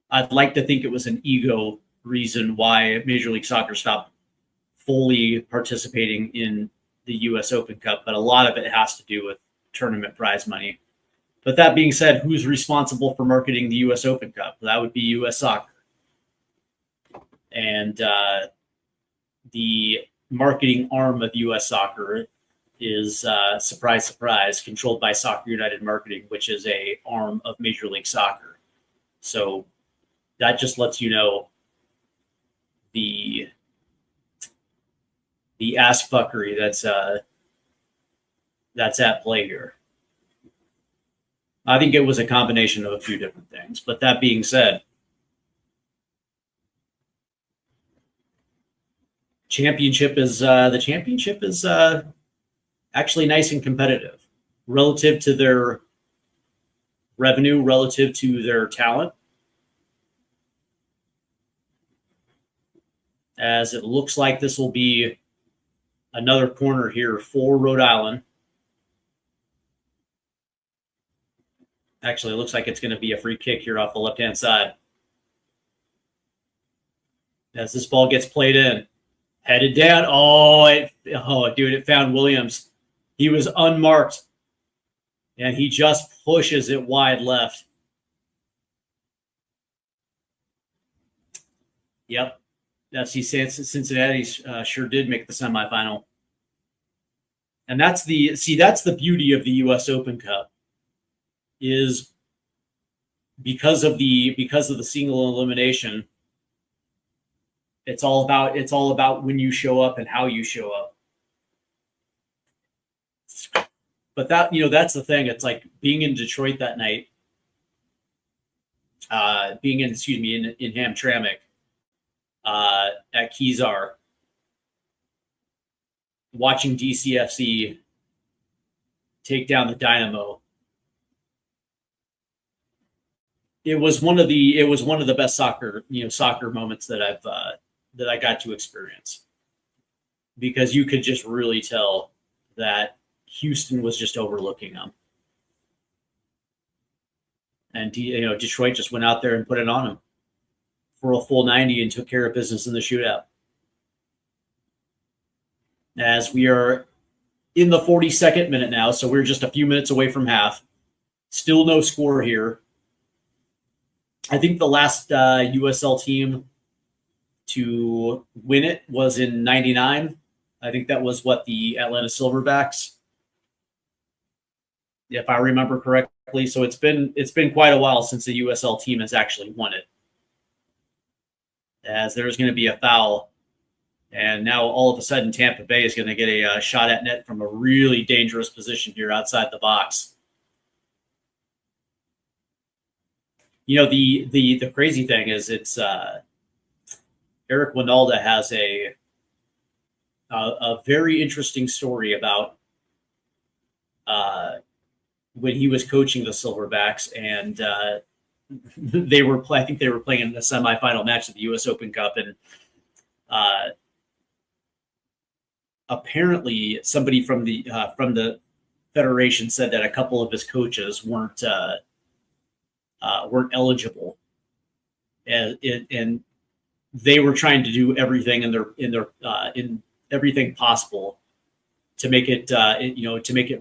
I'd like to think it was an ego reason why Major League Soccer stopped fully participating in the US Open Cup, but a lot of it has to do with tournament prize money. But that being said, who's responsible for marketing the US Open Cup? That would be US Soccer. And the marketing arm of US Soccer is, surprise, surprise, controlled by Soccer United Marketing, which is a arm of Major League Soccer. So that just lets you know the ass fuckery that's at play here. I think it was a combination of a few different things. But that being said, the championship is actually nice and competitive relative to their revenue, relative to their talent. As it looks like this will be another corner here for Rhode Island. Actually, it looks like it's going to be a free kick here off the left-hand side. As this ball gets played in, headed down. Dude, it found Williams. He was unmarked, and he just pushes it wide left. Yep. FC Cincinnati sure did make the semifinal. And that's the beauty of the US Open Cup, is because of the single elimination, it's all about when you show up and how you show up. But that's the thing. It's like being in Detroit that night, being in Hamtramck, at Kezar, watching DCFC take down the Dynamo. It was one of the best soccer moments that I got to experience, because you could just really tell that Houston was just overlooking them, and Detroit just went out there and put it on them for a full 90 and took care of business in the shootout. As we are in the 42nd minute now, so we're just a few minutes away from half. Still no score here. I think the last USL team to win it was in '99. I think that was the Atlanta Silverbacks, if I remember correctly. So it's been quite a while since the USL team has actually won it. As there's going to be a foul, and now all of a sudden Tampa Bay is going to get a shot at net from a really dangerous position here outside the box. The crazy thing is it's Eric Winalda has a very interesting story about when he was coaching the Silverbacks, and I think they were playing in the semifinal match of the U.S. Open Cup, and apparently somebody from the federation said that a couple of his coaches weren't eligible, and they were trying to do everything in everything possible to make it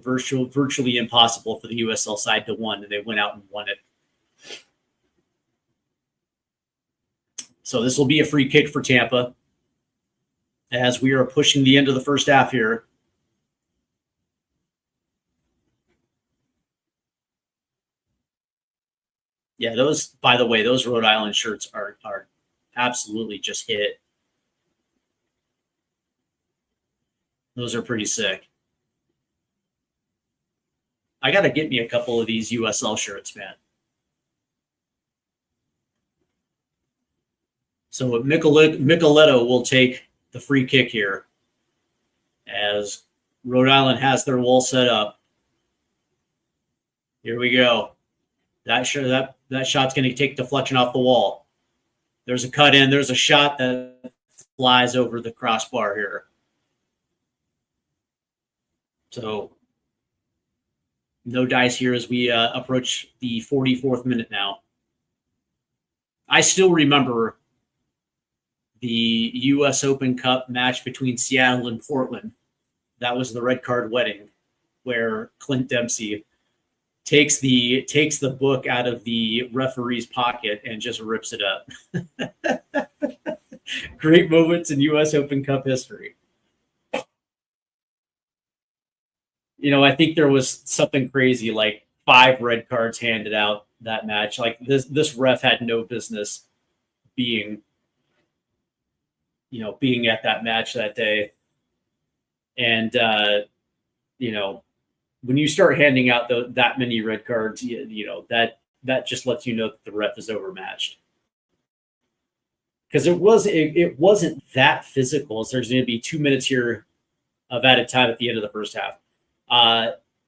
virtually impossible for the USL side to win, and they went out and won it. So this will be a free kick for Tampa as we are pushing the end of the first half here. Yeah, by the way, those Rhode Island shirts are absolutely just hit. Those are pretty sick. I got to get me a couple of these USL shirts, man. So Micheletto will take the free kick here as Rhode Island has their wall set up. Here we go. That shot's going to take deflection off the wall. There's a cut in. There's a shot that flies over the crossbar here. So no dice here as we approach the 44th minute now. I still remember the U.S. Open Cup match between Seattle and Portland. That was the red card wedding, where Clint Dempsey takes the book out of the referee's pocket and just rips it up. Great moments in U.S. Open Cup history. I think there was something crazy, like 5 red cards handed out that match. Like this ref had no business being at that match that day. And, when you start handing out that many red cards, that just lets you know that the ref is overmatched. Because it wasn't that physical. So there's going to be 2 minutes here of added time at the end of the first half.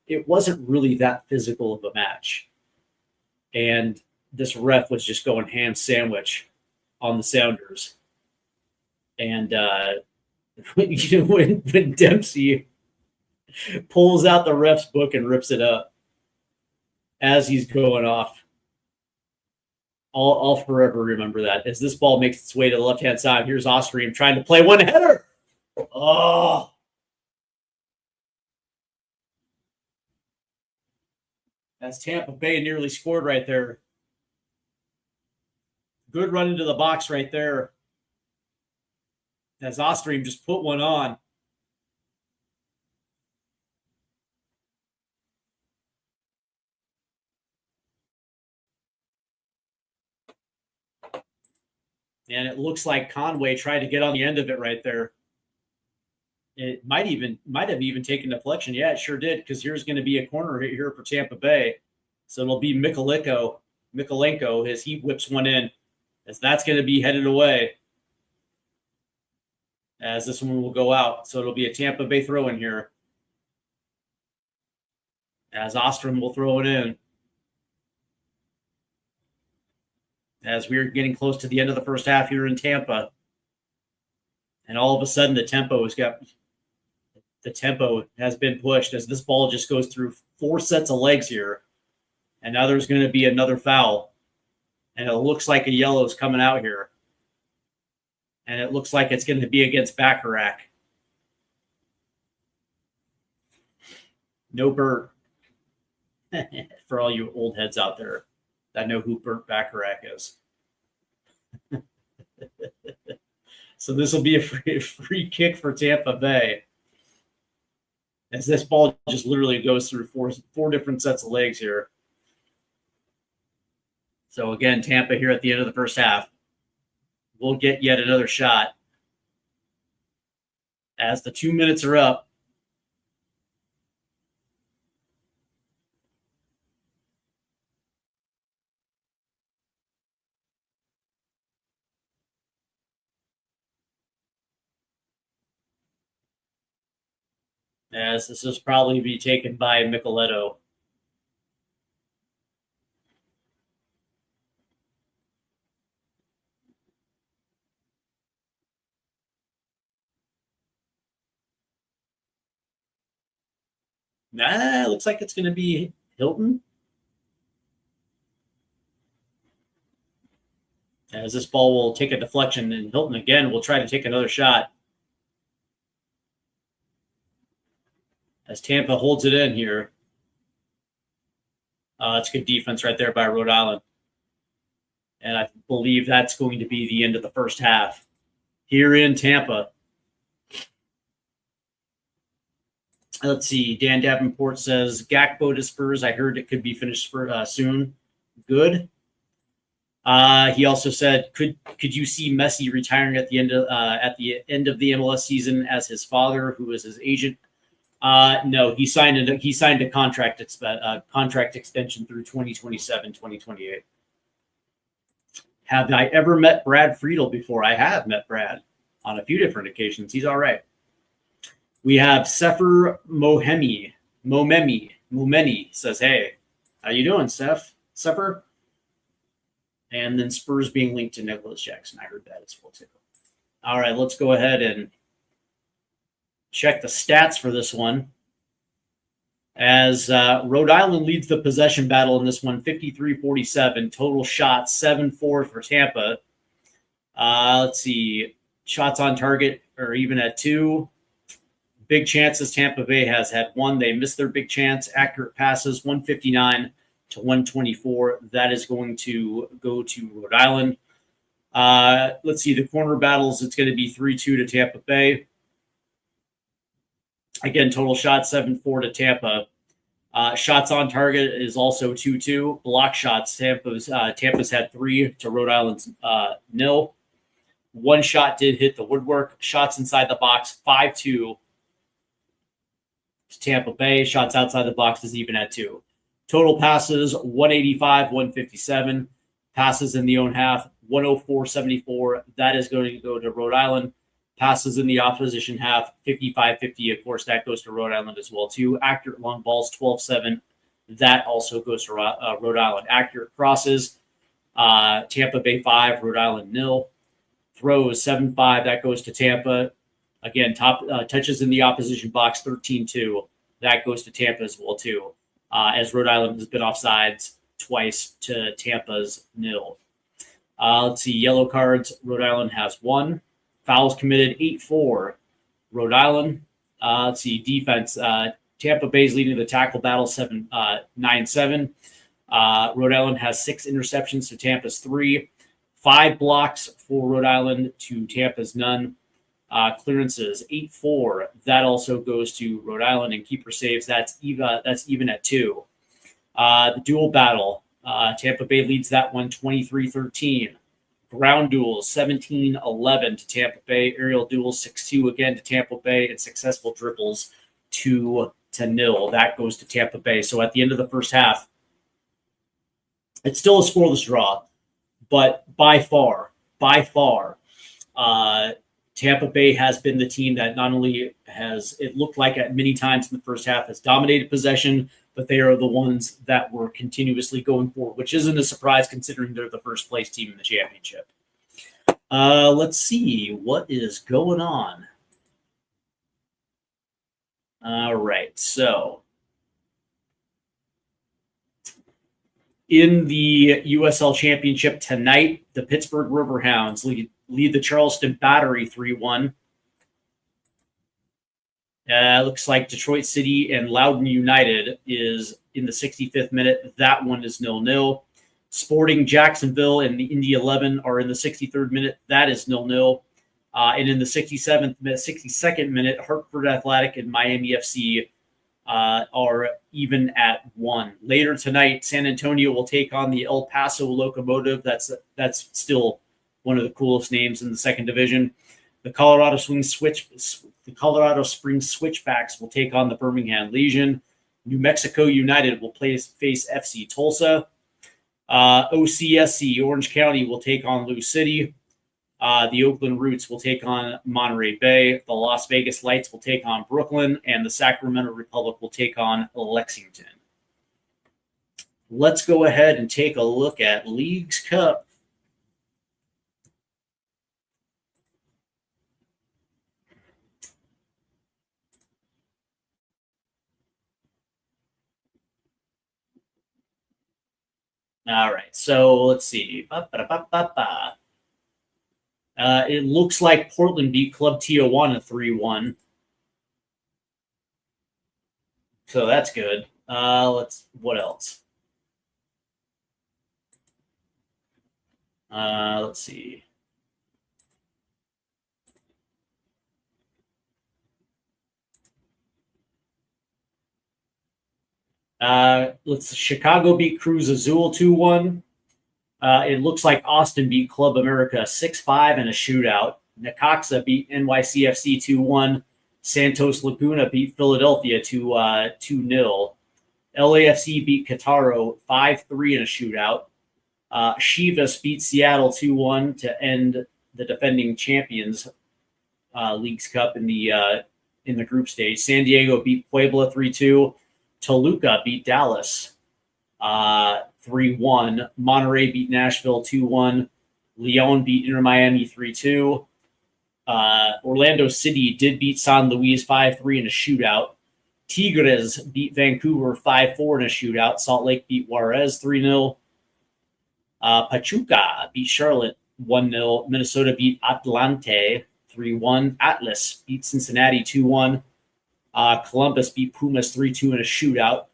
It wasn't really that physical of a match. And this ref was just going ham sandwich on the Sounders. And when Dempsey pulls out the ref's book and rips it up as he's going off, I'll forever remember that. As this ball makes its way to the left-hand side, here's Ostream trying to play one header. Oh. As Tampa Bay nearly scored right there. Good run into the box right there. As Ostream just put one on. And it looks like Conway tried to get on the end of it right there. It might have even taken deflection. Yeah, it sure did, because here's going to be a corner here for Tampa Bay. So it'll be Mikolenko as he whips one in, as that's going to be headed away. As this one will go out. So it'll be a Tampa Bay throw in here. As Ostrom will throw it in. As we're getting close to the end of the first half here in Tampa. And all of a sudden the tempo has been pushed as this ball just goes through 4 sets of legs here. And now there's going to be another foul. And it looks like a yellow is coming out here. And it looks like it's going to be against Bacharach. No Burt. For all you old heads out there that know who Burt Bacharach is. So this will be a free kick for Tampa Bay. As this ball just literally goes through four different sets of legs here. So again, Tampa here at the end of the first half will get yet another shot. As the 2 minutes are up, as this will probably be taken by Micheletto. Looks like it's going to be Hilton. As this ball will take a deflection, and Hilton again will try to take another shot. As Tampa holds it in here. It's good defense right there by Rhode Island. And I believe that's going to be the end of the first half here in Tampa. Let's see. Dan Davenport says, Gakpo to Spurs. I heard it could be finished soon. Good. He also said, could you see Messi retiring at the end of the MLS season as his father, who is his agent? No, he signed a contract extension through 2027, 2028. Have I ever met Brad Friedel before? I have met Brad on a few different occasions. He's all right. We have Sefer Momeni says, hey, how you doing, Sefer? And then Spurs being linked to Nicholas Jackson. I heard that as well, too. All right, let's go ahead and check the stats for this one. As Rhode Island leads the possession battle in this one, 53-47. Total shots, 7-4 for Tampa. Let's see. Shots on target are even at 2. Big chances, Tampa Bay has had 1. They missed their big chance. Accurate passes, 159 to 124. That is going to go to Rhode Island. Let's see. The corner battles, it's going to be 3-2 to Tampa Bay. Again, total shots, 7-4 to Tampa. Shots on target is also 2-2. Block shots, Tampa's had 3 to Rhode Island's 0. 1 shot did hit the woodwork. Shots inside the box, 5-2 to Tampa Bay. Shots outside the box is even at 2. Total passes, 185, 157. Passes in the own half, 104, 74. That is going to go to Rhode Island. Passes in the opposition half, 55-50. Of course, that goes to Rhode Island as well, too. Accurate long balls, 12-7. That also goes to Rhode Island. Accurate crosses, Tampa Bay 5, Rhode Island 0. Throws, 7-5. That goes to Tampa. Again, top touches in the opposition box, 13-2. That goes to Tampa as well, too. As Rhode Island has been offsides twice to Tampa's 0. Let's see. Yellow cards, Rhode Island has 1. Fouls committed, 8-4. Rhode Island. Let's see. Defense. Tampa Bay's leading the tackle battle, 9-7. Rhode Island has 6 interceptions to Tampa's 3. 5 blocks for Rhode Island to Tampa's none. Clearances, 8-4. That also goes to Rhode Island. And keeper saves, that's even at 2. The dual battle. Tampa Bay leads that one, 23-13. Ground duels, 17-11 to Tampa Bay. Aerial duels, 6-2 again to Tampa Bay. And successful dribbles, 2-0. That goes to Tampa Bay. So at the end of the first half, it's still a scoreless draw. But by far, Tampa Bay has been the team that not only has, it looked like at many times in the first half, has dominated possession, but they are the ones that were continuously going forward, which isn't a surprise considering they're the first place team in the championship. Let's see what is going on. All right, so in the USL Championship tonight, the Pittsburgh Riverhounds lead the Charleston Battery 3-1. Looks like Detroit City and Loudoun United is in the 65th minute. That one is 0-0. Sporting Jacksonville and the Indy 11 are in the 63rd minute. That is 0-0. And in the 62nd minute, Hartford Athletic and Miami FC are even at 1. Later tonight, San Antonio will take on the El Paso Locomotive. That's still one of the coolest names in the second division. The Colorado Springs Switchbacks will take on the Birmingham Legion. New Mexico United will face FC Tulsa. OCSC, Orange County, will take on Lou City. The Oakland Roots will take on Monterey Bay. The Las Vegas Lights will take on Brooklyn. And the Sacramento Republic will take on Lexington. Let's go ahead and take a look at Leagues Cup. All right, so let's see. It looks like Portland beat Club Tijuana 3-1. So that's good. What else? Let's see. Chicago beat Cruz Azul 2-1. It looks like Austin beat Club America 6-5 in a shootout. Necaxa beat NYCFC 2-1. Santos Laguna beat Philadelphia 2-0. LAFC beat Catarro 5-3 in a shootout. Chivas beat Seattle 2-1 to end the defending champions Leagues Cup in the group stage. San Diego beat Puebla 3-2. Toluca beat Dallas 3-1. Monterrey beat Nashville 2-1. Leon beat Inter Miami 3-2. Orlando City did beat San Luis 5-3 in a shootout. Tigres beat Vancouver 5-4 in a shootout. Salt Lake beat Juarez 3-0. Pachuca beat Charlotte 1-0. Minnesota beat Atlante 3-1. Atlas beat Cincinnati 2-1. Columbus beat Pumas 3-2 in a shootout.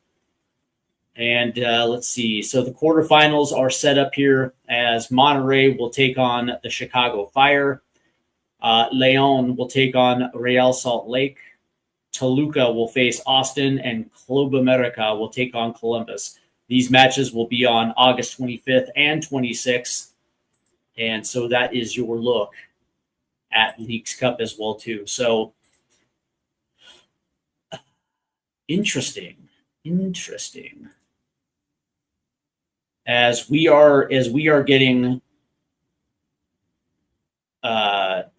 And let's see. So the quarterfinals are set up here as Monterrey will take on the Chicago Fire. Leon will take on Real Salt Lake. Toluca will face Austin, and Club America will take on Columbus. These matches will be on August 25th and 26th. And so that is your look at Leagues Cup as well, too. So interesting. As we are getting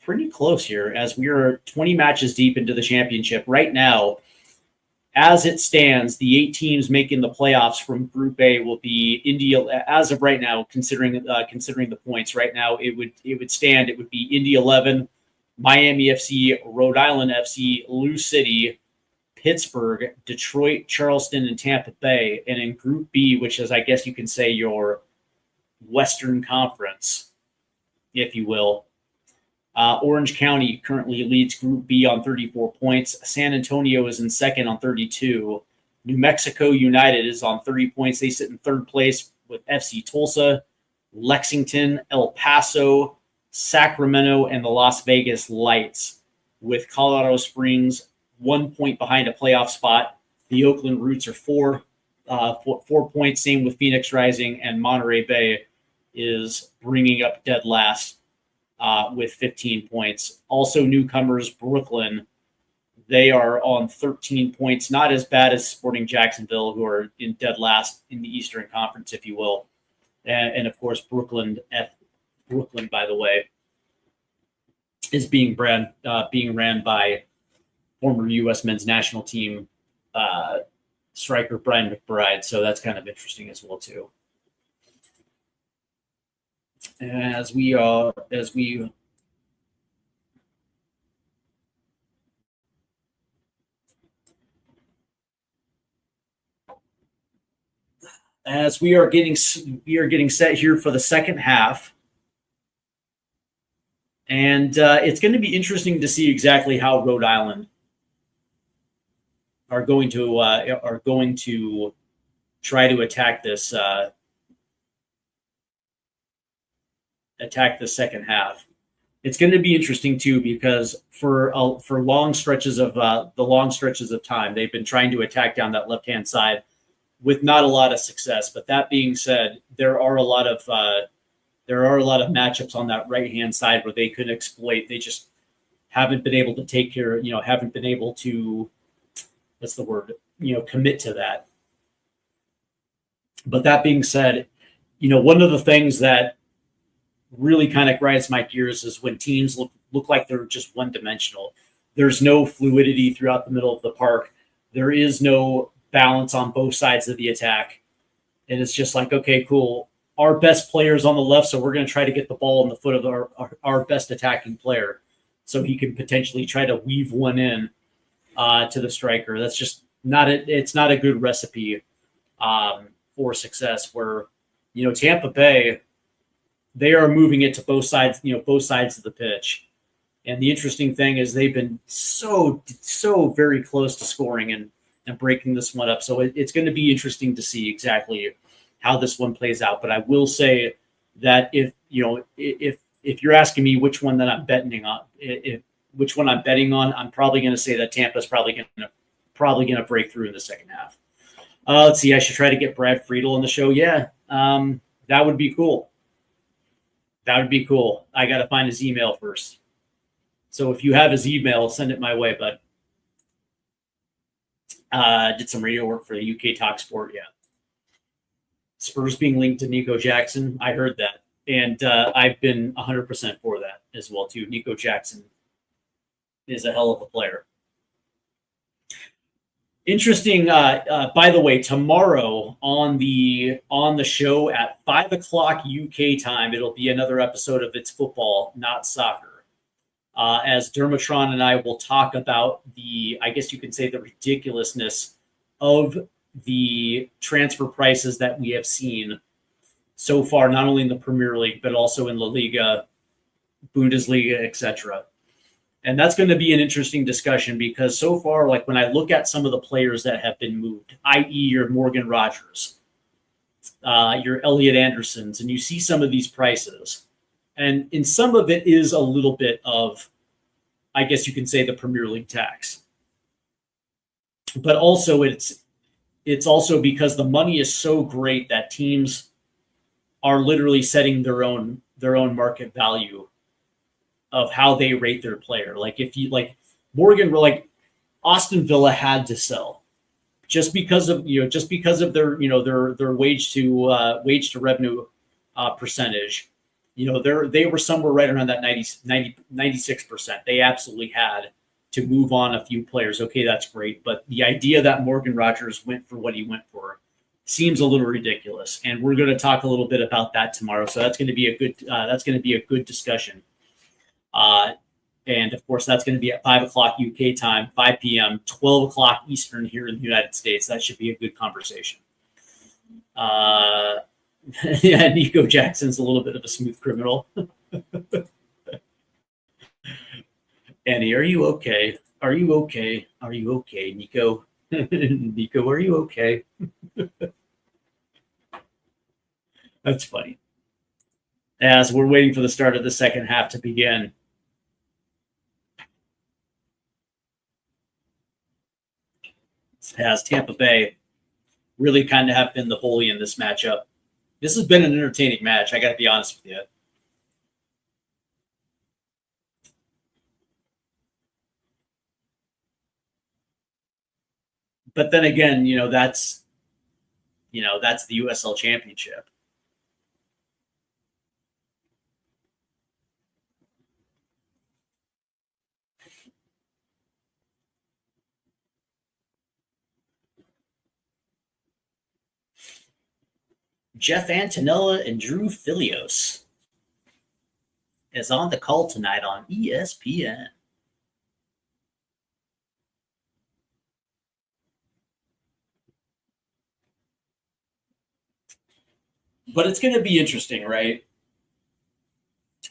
pretty close here, as we are 20 matches deep into the championship right now. As it stands, the 8 teams making the playoffs from Group A will be India. As of right now, considering the points right now, it would be Indy 11, Miami FC, Rhode Island FC, Lou City, Pittsburgh, Detroit, Charleston, and Tampa Bay. And in Group B, which is, I guess you can say, your Western Conference, if you will, Orange County currently leads Group B on 34 points. San Antonio is in second on 32. New Mexico United is on 30 points. They sit in third place with FC Tulsa, Lexington, El Paso, Sacramento, and the Las Vegas Lights, with Colorado Springs 1 point behind a playoff spot. The Oakland Roots are 4 points, same with Phoenix Rising, and Monterey Bay is bringing up dead last with 15 points. Also newcomers, Brooklyn, they are on 13 points, not as bad as Sporting Jacksonville, who are in dead last in the Eastern Conference, if you will. And of course, Brooklyn, by the way, is being ran by former U.S. men's national team striker Brian McBride. So that's kind of interesting as well, too. As we are getting set here for the second half, and it's going to be interesting to see exactly how Rhode Island are going to try to attack this second half. It's going to be interesting too, because for long stretches of time, they've been trying to attack down that left-hand side with not a lot of success. But that being said, there are a lot of matchups on that right-hand side where they could exploit. They just haven't been able to take care, haven't been able to, what's the word, commit to that. But that being said, one of the things that really kind of grinds my gears is when teams look like they're just one-dimensional. There's no fluidity throughout the middle of the park. There is no balance on both sides of the attack. And it's just like, okay, cool. Our best player's on the left, so we're going to try to get the ball in the foot of our best attacking player so he can potentially try to weave one in to the striker. That's just it's not a good recipe for success, where, Tampa Bay, they are moving it to both sides of the pitch. And the interesting thing is they've been so very close to scoring and breaking this one up. So it's going to be interesting to see exactly how this one plays out. But I will say that if you're asking me which one that I'm betting on, which one I'm betting on, I'm probably going to say that Tampa's probably going to break through in the second half. Let's see. I should try to get Brad Friedel on the show. Yeah, that would be cool. That would be cool. I got to find his email first. So if you have his email, send it my way, bud. Did some radio work for the UK Talk Sport. Yeah. Spurs being linked to Nico Jackson. I heard that. And I've been 100% for that as well, too. Nico Jackson is a hell of a player. Interesting. By the way, tomorrow on the show at 5:00 UK time, it'll be another episode of It's Football, Not Soccer. As Dermatron and I will talk about I guess you could say, the ridiculousness of the transfer prices that we have seen so far, not only in the Premier League, but also in La Liga, Bundesliga, etc. And that's going to be an interesting discussion, because so far, like when I look at some of the players that have been moved, i.e. your Morgan Rogers, your Elliot Andersons, and you see some of these prices, and in some of it is a little bit of, I guess you can say, the Premier League tax. But also it's also because the money is so great that teams are literally setting their own market value of how they rate their player. Like if you like Morgan, like Aston Villa had to sell just because of their their wage to revenue percentage. They were somewhere right around that 96%. They absolutely had to move on a few players. Okay, that's great, but the idea that Morgan Rogers went for what he went for seems a little ridiculous, and we're going to talk a little bit about that tomorrow. So that's going to be a good discussion. And of course, that's going to be at 5:00 UK time, 5 p.m., 12 o'clock Eastern here in the United States. That should be a good conversation. Yeah, Nico Jackson's a little bit of a smooth criminal. Annie, are you okay? Are you okay? Are you okay, Nico? Nico, are you okay? That's funny. As we're waiting for the start of the second half to begin. As Tampa Bay really kind of have been the bully in this matchup. This has been an entertaining match, I got to be honest with you. But then again, that's the USL Championship. Jeff Antonella and Drew Filios is on the call tonight on ESPN. But it's going to be interesting, right?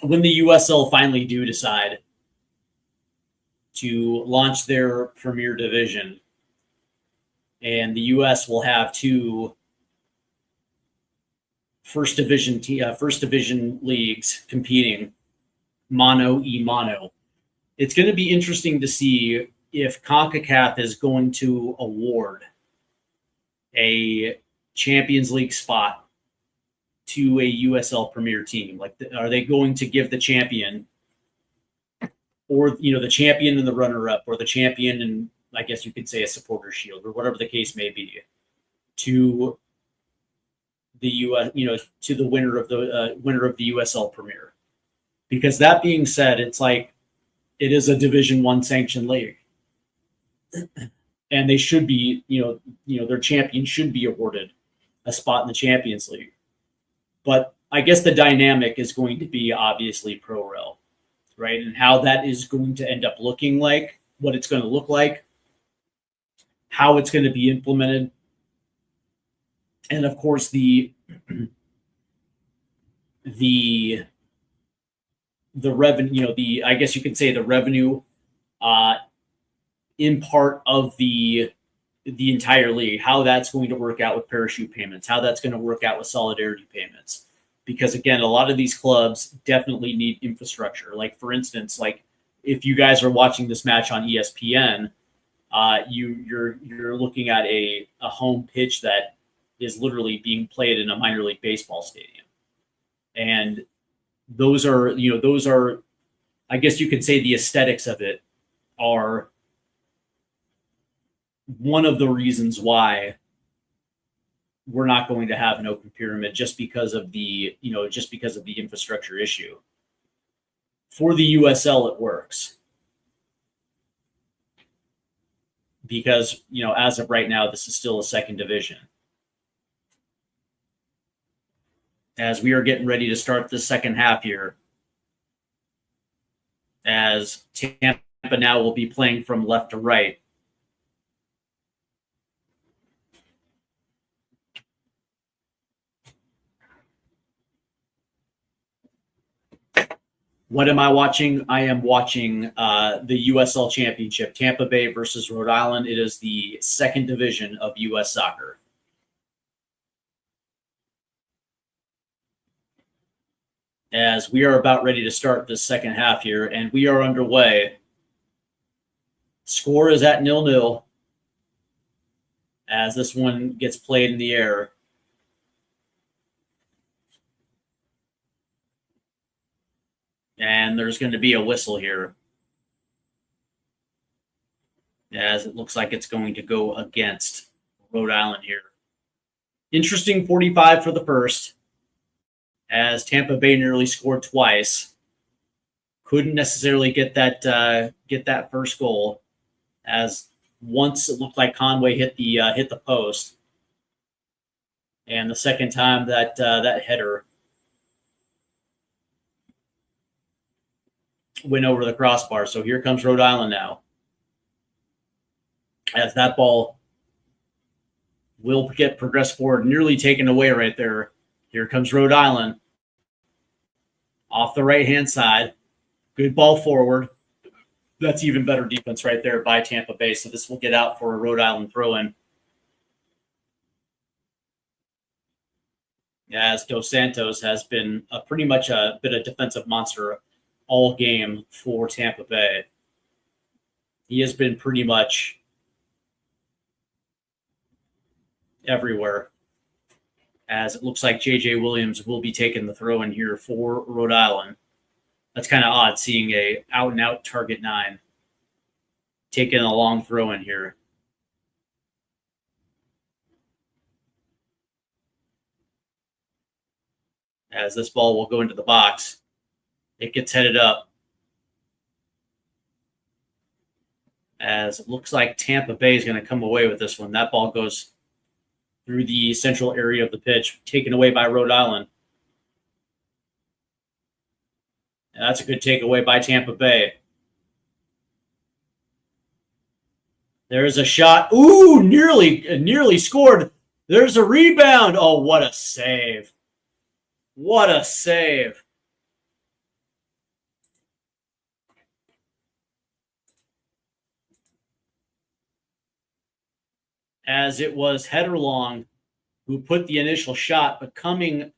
When the USL finally do decide to launch their premier division, and the U.S. will have two first division leagues competing mano a mano. It's going to be interesting to see if CONCACAF is going to award a Champions League spot to a USL Premier team. Like, are they going to give the champion, or the champion and the runner-up, or the champion and I guess you could say a supporter shield, or whatever the case may be, to the to the winner of the USL Premier? Because that being said, it's like it is a Division I sanctioned league, and they should be their champion should be awarded a spot in the Champions League. But I guess the dynamic is going to be obviously pro rel, right? And how that is going to end up looking like, what it's going to look like, how it's going to be implemented, and of course the revenue, I guess you could say the revenue in part of the entire league, how that's going to work out with parachute payments, how that's going to work out with solidarity payments. Because again, a lot of these clubs definitely need infrastructure. Like, for instance, like if you guys are watching this match on ESPN, you're looking at a home pitch that is literally being played in a minor league baseball stadium. And those are, I guess you could say the aesthetics of it are one of the reasons why we're not going to have an open pyramid, just because of the infrastructure issue. For the USL, it works because, as of right now, this is still a second division. As we are getting ready to start the second half here, as Tampa now will be playing from left to right. What am I watching? I am watching the USL Championship, Tampa Bay versus Rhode Island. It is the second division of U.S. soccer. As we are about ready to start this second half here, and we are underway. Score is at 0-0 as this one gets played in the air. And there's going to be a whistle here, as it looks like it's going to go against Rhode Island here. Interesting 45 for the first, as Tampa Bay nearly scored twice. Couldn't necessarily get that first goal, as once it looked like Conway hit the post, and the second time that header went over the crossbar. So here comes Rhode Island now, as that ball will get progressed forward, nearly taken away right there. Here comes Rhode Island off the right-hand side. Good ball forward. That's even better defense right there by Tampa Bay. So this will get out for a Rhode Island throw-in. As Dos Santos has been pretty much a bit of defensive monster all game for Tampa Bay. He has been pretty much everywhere, as it looks like J.J. Williams will be taking the throw in here for Rhode Island. That's kind of odd, seeing a out-and-out target 9 taking a long throw in here. As this ball will go into the box, it gets headed up, as it looks like Tampa Bay is going to come away with this one. That ball goes through the central area of the pitch, taken away by Rhode Island. And that's a good takeaway by Tampa Bay. There's a shot. Ooh, nearly scored. There's a rebound. Oh, what a save. What a save. as it was Headerlong who put the initial shot, but coming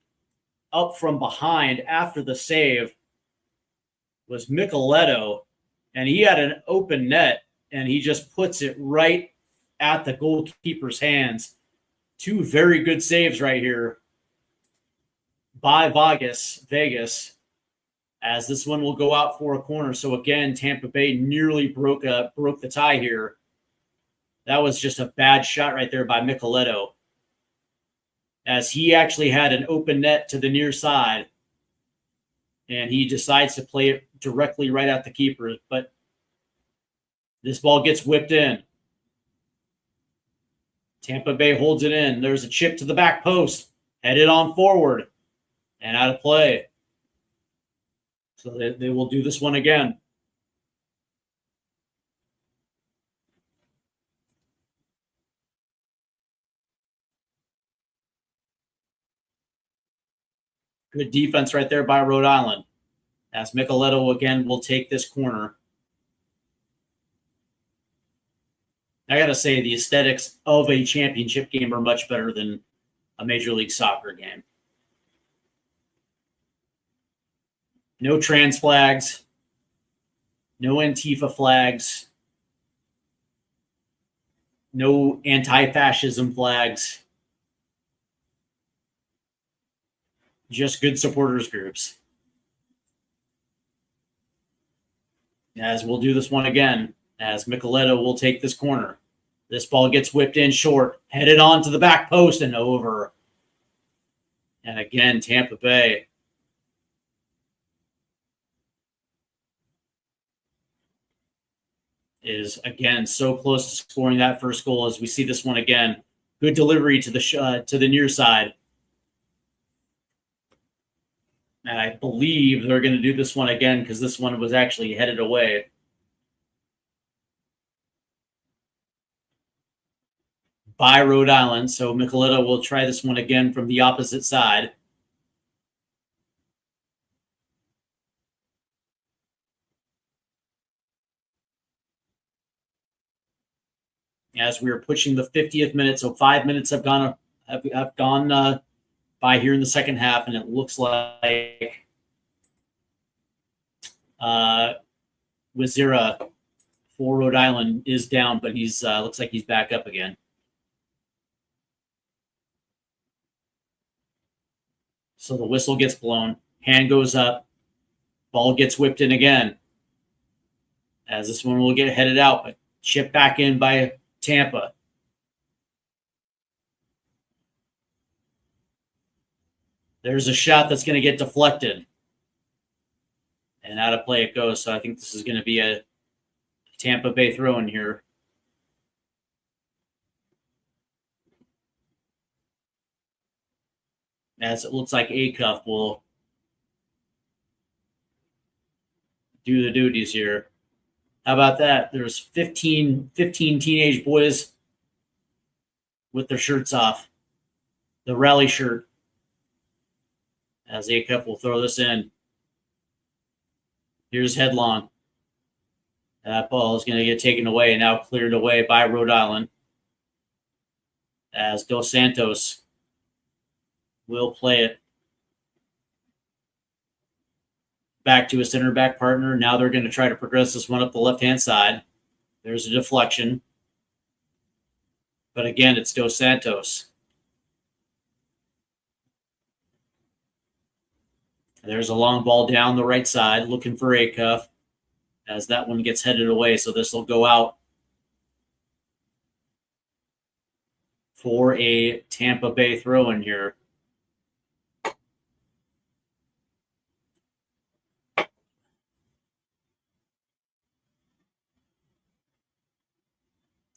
up from behind after the save was Micheletto, and he had an open net, and he just puts it right at the goalkeeper's hands. Two very good saves right here by Vegas, as this one will go out for a corner. So again, Tampa Bay nearly broke the tie here. That was just a bad shot right there by Micheletto, as he actually had an open net to the near side, and he decides to play it directly right at the keeper. But this ball gets whipped in. Tampa Bay holds it in. There's a chip to the back post, headed on forward, and out of play. So they will do this one again. Good defense right there by Rhode Island, as Micheletto again will take this corner. I got to say, the aesthetics of a championship game are much better than a Major League Soccer game. No trans flags, no Antifa flags, no anti-fascism flags, just good supporters groups. As we'll do this one again, as Micheletto will take this corner. This ball gets whipped in short, headed on to the back post and over. And again, Tampa Bay is again so close to scoring that first goal. As we see this one again, good delivery to the near side. And I believe they're going to do this one again because this one was actually headed away. By Rhode Island. So Micheletto will try this one again from the opposite side. As we are pushing the 50th minute, so 5 minutes have gone by here in the second half, and it looks like Wazira for Rhode Island is down, but he's looks like he's back up again. So the whistle gets blown, hand goes up, ball gets whipped in again, as this one will get headed out, but chipped back in by Tampa. There's a shot that's going to get deflected, and out of play it goes. So I think this is going to be a Tampa Bay throw in here. As it looks like Acuff will do the duties here. How about that? There's 15 teenage boys with their shirts off. The rally shirt. As Acuff will throw this in. Here's Headlong. That ball is going to get taken away and now cleared away by Rhode Island. As Dos Santos will play it back to a center back partner. Now they're going to try to progress this one up the left-hand side. There's a deflection. But again, it's Dos Santos. There's a long ball down the right side, looking for Acuff, as that one gets headed away. So this will go out for a Tampa Bay throw-in here.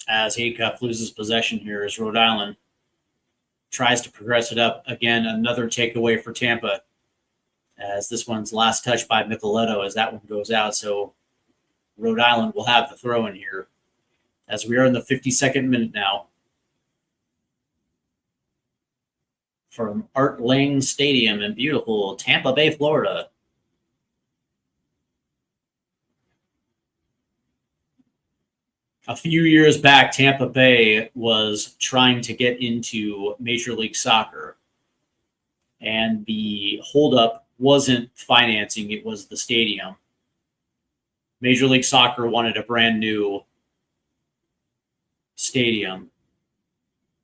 As Acuff loses possession here as Rhode Island tries to progress it up. Again, another takeaway for Tampa, as this one's last touch by Micheletto as that one goes out. So Rhode Island will have the throw in here as we are in the 52nd minute now. From Art Lang Stadium in beautiful Tampa Bay, Florida. A few years back, Tampa Bay was trying to get into Major League Soccer, and the holdup wasn't financing, it was the stadium. Major League Soccer wanted a brand new stadium,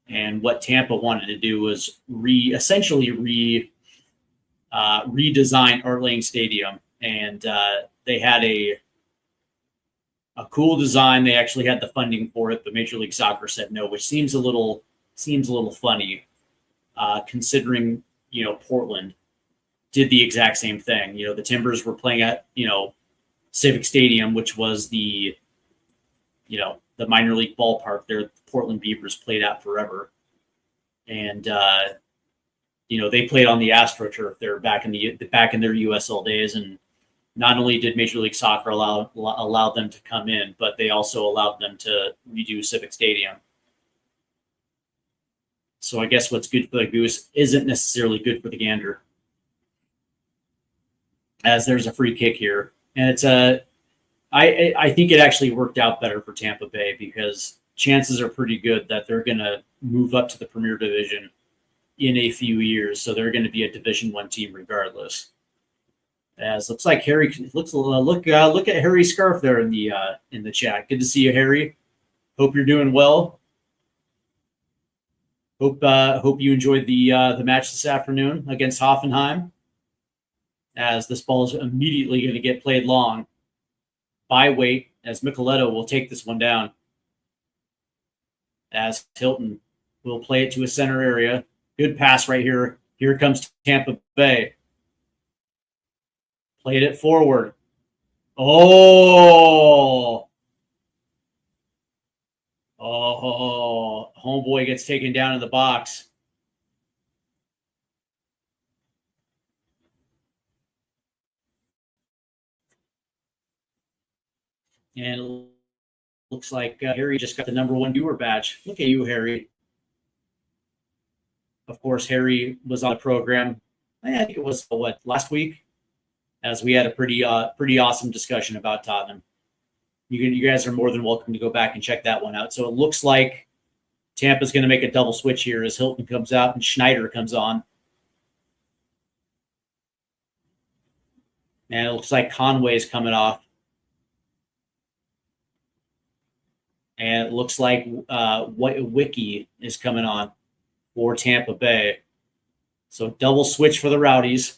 and what Tampa wanted to do was essentially redesign Art Lane Stadium, and they had a cool design. They actually had the funding for it, but Major League Soccer said no, which seems a little funny, considering Portland did the exact same thing. The Timbers were playing at Civic Stadium, which was the minor league ballpark there the Portland Beavers played at forever, and they played on the AstroTurf there back in their USL days. And not only did Major League Soccer allow them to come in, but they also allowed them to redo Civic Stadium. So I guess what's good for the goose isn't necessarily good for the gander, as there's a free kick here. And I think it actually worked out better for Tampa Bay, because chances are pretty good that they're going to move up to the Premier Division in a few years. So they're going to be a Division I team regardless. As looks like Harry look at Harry's scarf there in the chat. Good to see you, Harry. Hope you're doing well. Hope you enjoyed the match this afternoon against Hoffenheim, as this ball is immediately going to get played long by Waite, as Micheletto will take this one down, as Hilton will play it to a center area. Good pass right here. Here comes Tampa Bay. Played it forward. Oh, homeboy gets taken down in the box. And it looks like Harry just got the #1 viewer badge. Look at you, Harry. Of course, Harry was on the program, I think it was, last week, as we had a pretty awesome discussion about Tottenham. You guys are more than welcome to go back and check that one out. So it looks like Tampa's going to make a double switch here as Hilton comes out and Schneider comes on. And it looks like Conway's coming off. And it looks like Wiki is coming on for Tampa Bay. So double switch for the Rowdies,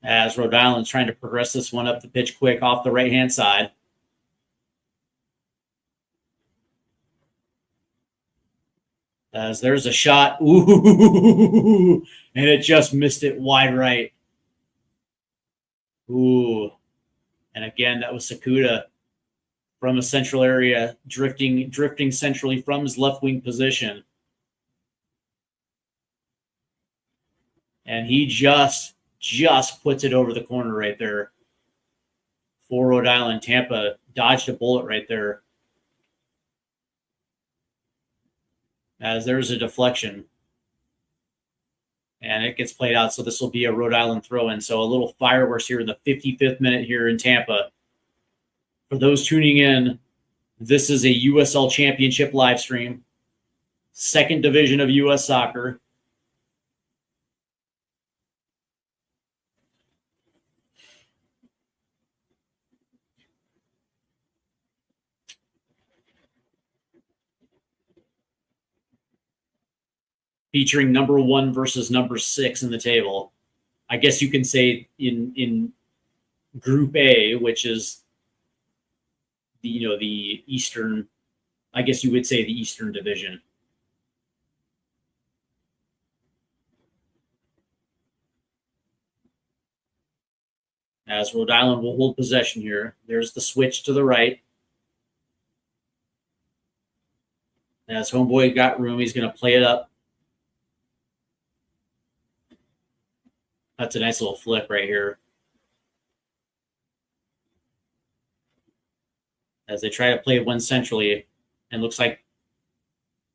as Rhode Island's trying to progress this one up the pitch quick off the right-hand side. As there's a shot. Ooh, and it just missed it wide right. Ooh. And again, that was Sakuda from a central area, drifting centrally from his left wing position. And he just puts it over the corner right there for Rhode Island. Tampa dodged a bullet right there, as there's a deflection. And it gets played out, so this will be a Rhode Island throw-in. So a little fireworks here in the 55th minute here in Tampa. For those tuning in, this is a USL Championship live stream, second division of U.S. soccer. Featuring #1 versus #6 in the table. I guess you can say in Group A, which is the Eastern, I guess you would say the Eastern Division. As Rhode Island will hold possession here. There's the switch to the right. As homeboy got room, he's going to play it up. That's a nice little flick right here, as they try to play one centrally, and looks like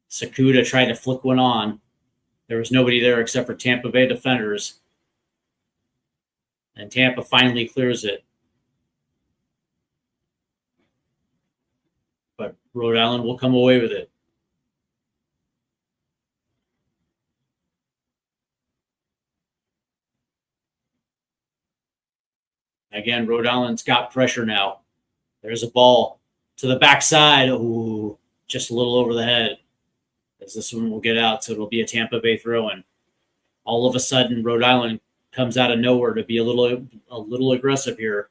Sakuda tried to flick one on. There was nobody there except for Tampa Bay defenders. And Tampa finally clears it. Rhode Island will come away with it. Again, Rhode Island's got pressure now. There's a ball to the backside. Ooh, just a little over the head. As this one will get out, so it'll be a Tampa Bay throw-in. All of a sudden, Rhode Island comes out of nowhere to be a little aggressive here.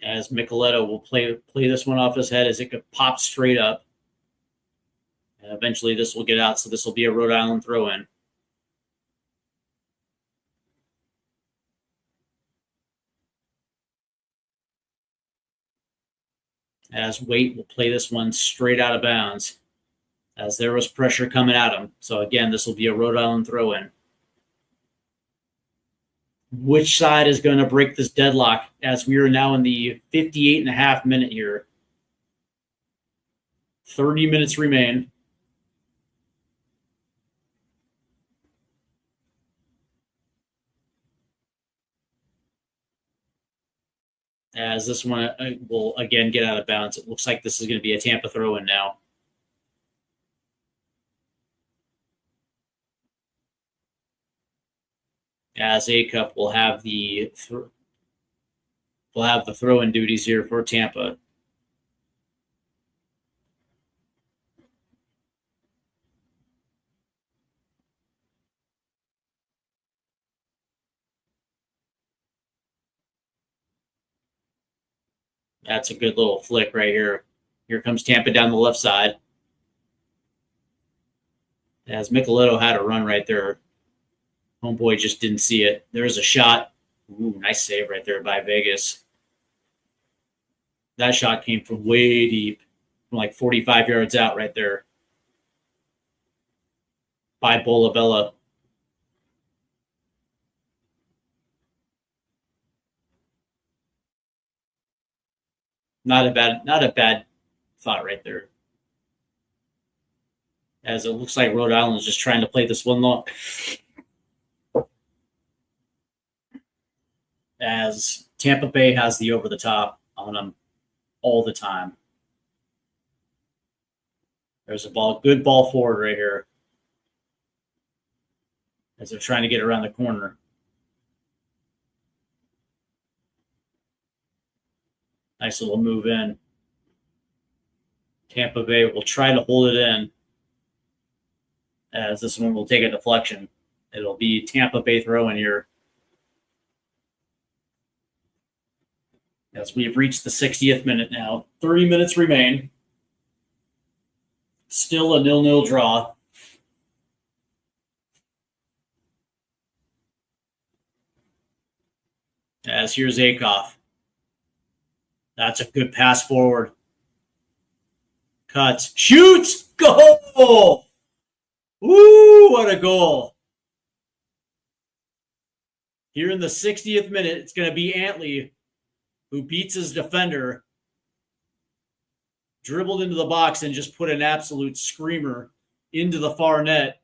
As Micheletto will play this one off his head as it could pop straight up. And eventually this will get out, so this will be a Rhode Island throw-in. As Waite will play this one straight out of bounds, as there was pressure coming at him. So again, this will be a Rhode Island throw-in. Which side is going to break this deadlock, as we are now in the 58.5 minute here. 30 minutes remain. As this one will again get out of bounds. It looks like this is going to be a Tampa throw-in now. As A-Cup will have the throw-in duties here for Tampa. That's a good little flick right here. Here comes Tampa down the left side. As Micheletto had a run right there. Homeboy just didn't see it. There's a shot. Ooh, nice save right there by Vegas. That shot came from way deep, from like 45 yards out right there by Bolabella. Not a bad thought right there. As it looks like Rhode Island is just trying to play this one long. As Tampa Bay has the over the top on them all the time. There's a ball, good ball forward right here. As they're trying to get around the corner. Nice little move in. Tampa Bay will try to hold it in. As this one will take a deflection. It'll be Tampa Bay throwing here. As we've reached the 60th minute now. 30 minutes remain. Still a 0-0 draw. As here's Akoff. That's a good pass forward. Cuts. Shoots. Goal. Woo, what a goal. Here in the 60th minute, it's going to be Antley who beats his defender, dribbled into the box, and just put an absolute screamer into the far net.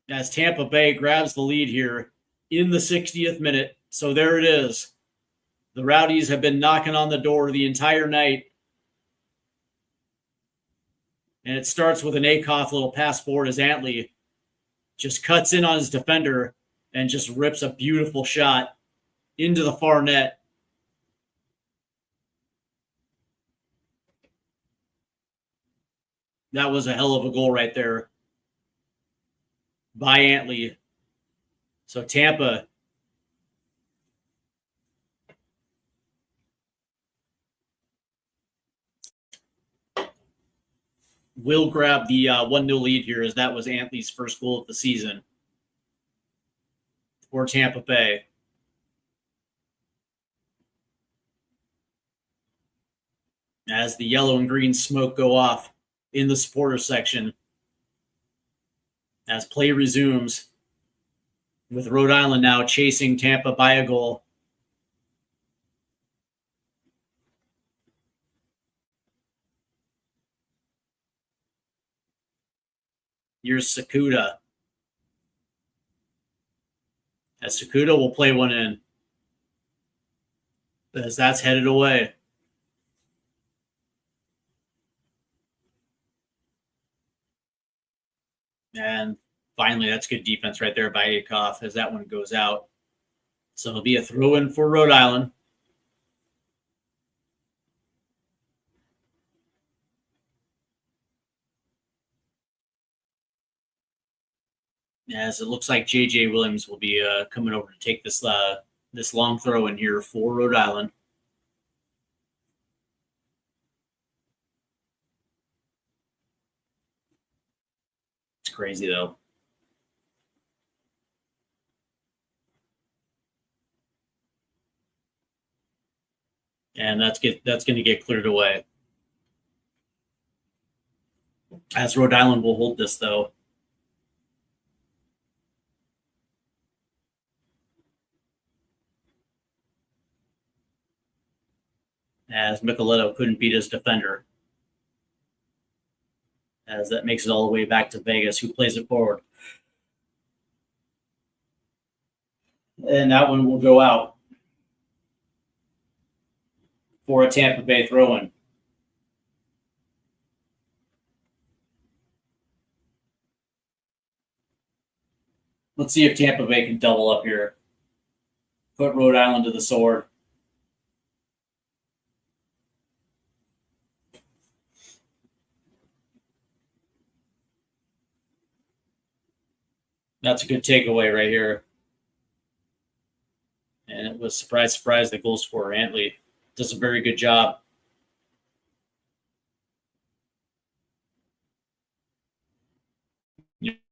As Tampa Bay grabs the lead here in the 60th minute. So there it is. The Rowdies have been knocking on the door the entire night. And it starts with an Akoff little pass forward as Antley just cuts in on his defender and just rips a beautiful shot into the far net. That was a hell of a goal right there by Antley. So Tampa will grab the 1-0 lead here, as that was Antley's first goal of the season for Tampa Bay. As the yellow and green smoke go off in the supporter section, as play resumes. with Rhode Island now chasing Tampa by a goal. Here's Sakuda. As Sakuda will play one in. As that's headed away. And finally, that's good defense right there by Akoff as that one goes out. So it'll be a throw-in for Rhode Island. As it looks like J.J. Williams will be coming over to take this long throw in here for Rhode Island. It's crazy, though. And that's going to get cleared away. As Rhode Island will hold this, though. As Micheletto couldn't beat his defender. As that makes it all the way back to Vegas, who plays it forward. And that one will go out for a Tampa Bay throw-in. Let's see if Tampa Bay can double up here. Put Rhode Island to the sword. That's a good takeaway right here. And it was surprise, the goal scorer, Antley, does a very good job.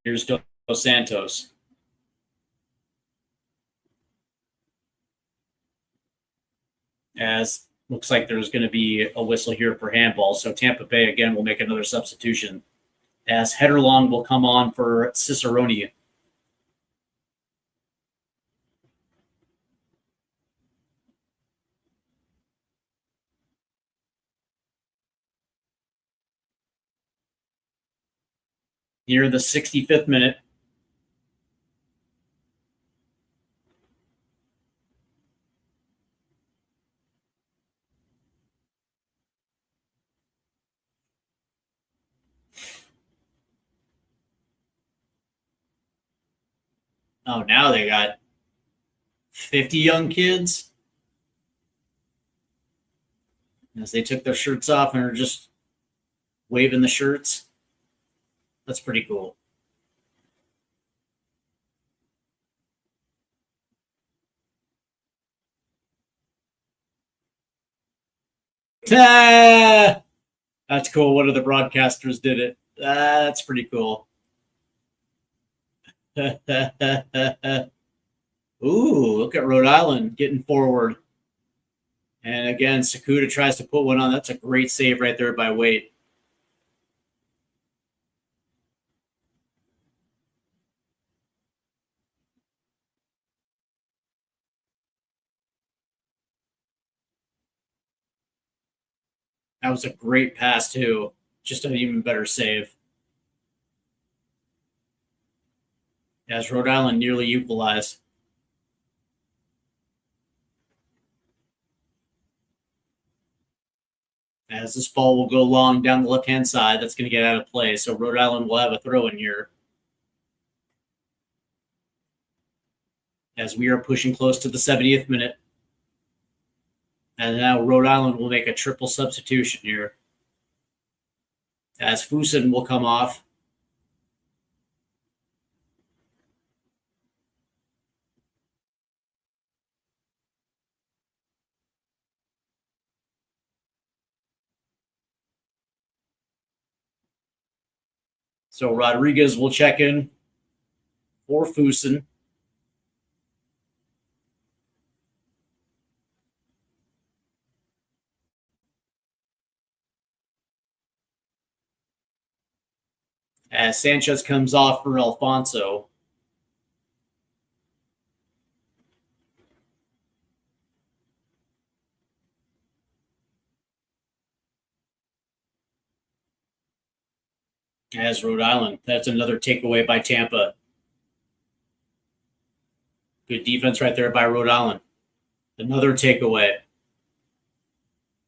Here's Dos Santos. As looks like there's going to be a whistle here for handball. So Tampa Bay, again, will make another substitution. As Headerlong will come on for Cicerone. Near the 65th minute. Oh, now they got 50 young kids. As they took their shirts off and are just waving the shirts. That's pretty cool. That's cool. One of the broadcasters did it. That's pretty cool. Ooh, look at Rhode Island getting forward. And again, Sakuda tries to put one on. That's a great save right there by Waite. That was a great pass, too. Just an even better save. As Rhode Island nearly equalized. As this ball will go long down the left-hand side, that's going to get out of play. So Rhode Island will have a throw in here. As we are pushing close to the 70th minute. And now Rhode Island will make a triple substitution here. As Fusen will come off. So Rodriguez will check in for Fusen. As Sanchez comes off for Alfonso. as Rhode Island. That's another takeaway by Tampa. Good defense right there by Rhode Island. Another takeaway.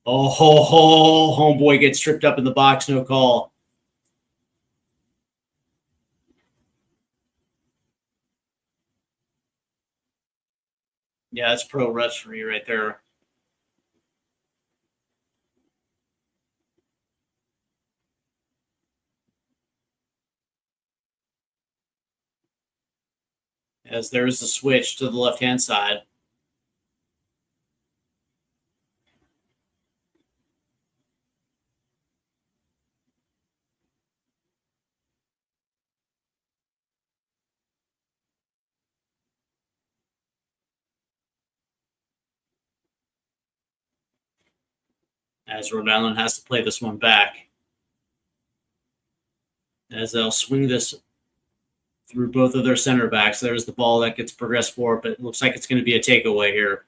Oh, homeboy gets tripped up in the box, no call. Yeah, that's pro refs for you right there. As there's the switch to the left-hand side. As Rhode Island has to play this one back. As they'll swing this through both of their center backs. There's the ball that gets progressed forward, but it looks like it's going to be a takeaway here.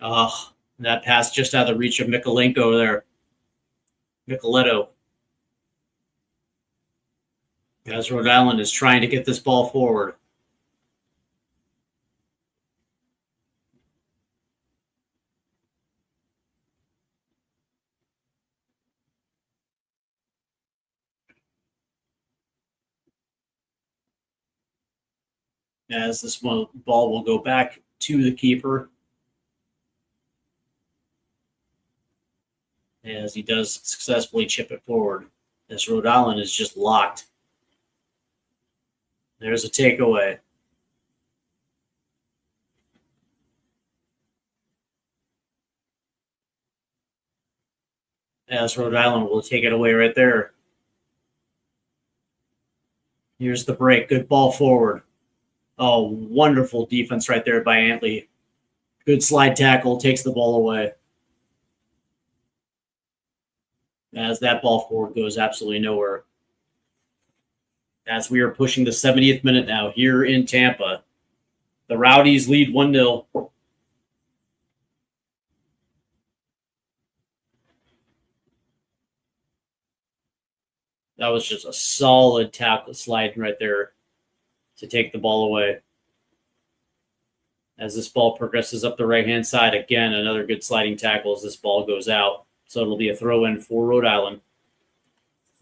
Oh, that pass just out of the reach of Mikolenko there. Micheletto. As Rhode Island is trying to get this ball forward. As this ball will go back to the keeper. As he does successfully chip it forward. As Rhode Island is just locked. There's a takeaway. As Rhode Island will take it away right there. Here's the break. Good ball forward. Oh, wonderful defense right there by Antley. Good slide tackle. Takes the ball away. As that ball forward goes absolutely nowhere. As we are pushing the 70th minute now here in Tampa. The Rowdies lead 1-0. That was just a solid tackle slide right there to take the ball away. As this ball progresses up the right-hand side, again, another good sliding tackle as this ball goes out. So it'll be a throw-in for Rhode Island.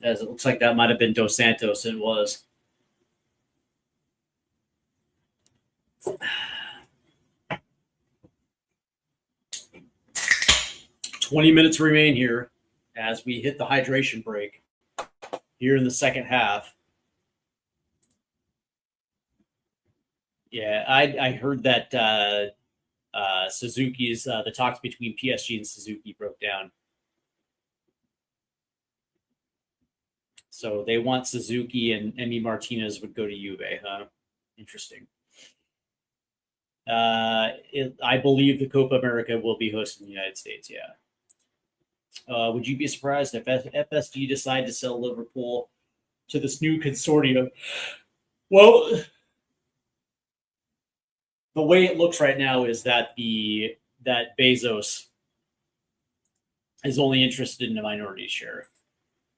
As it looks like that might have been Dos Santos. It was. "20 minutes remain here as we hit the hydration break here in the second half." Yeah, I heard that Suzuki's the talks between PSG and Suzuki broke down. So they want Suzuki and Emi Martinez would go to Juve, huh? Interesting. I believe the Copa America will be hosted in the United States, yeah. Would you be surprised if FSG decide to sell Liverpool to this new consortium? Well, the way it looks right now is that that Bezos is only interested in a minority share.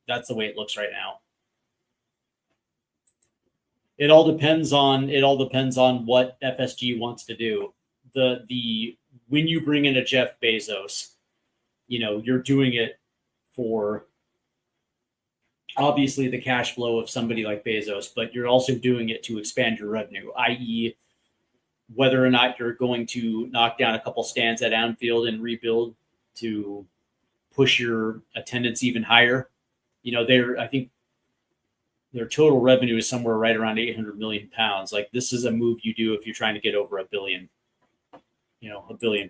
That's the way it looks right now. It all depends on what FSG wants to do. When you bring in a Jeff Bezos, you're doing it for obviously the cash flow of somebody like Bezos, but you're also doing it to expand your revenue, i.e., whether or not you're going to knock down a couple stands at Anfield and rebuild to push your attendance even higher. I think their total revenue is somewhere right around 800 million pounds. Like, this is a move you do if you're trying to get over a billion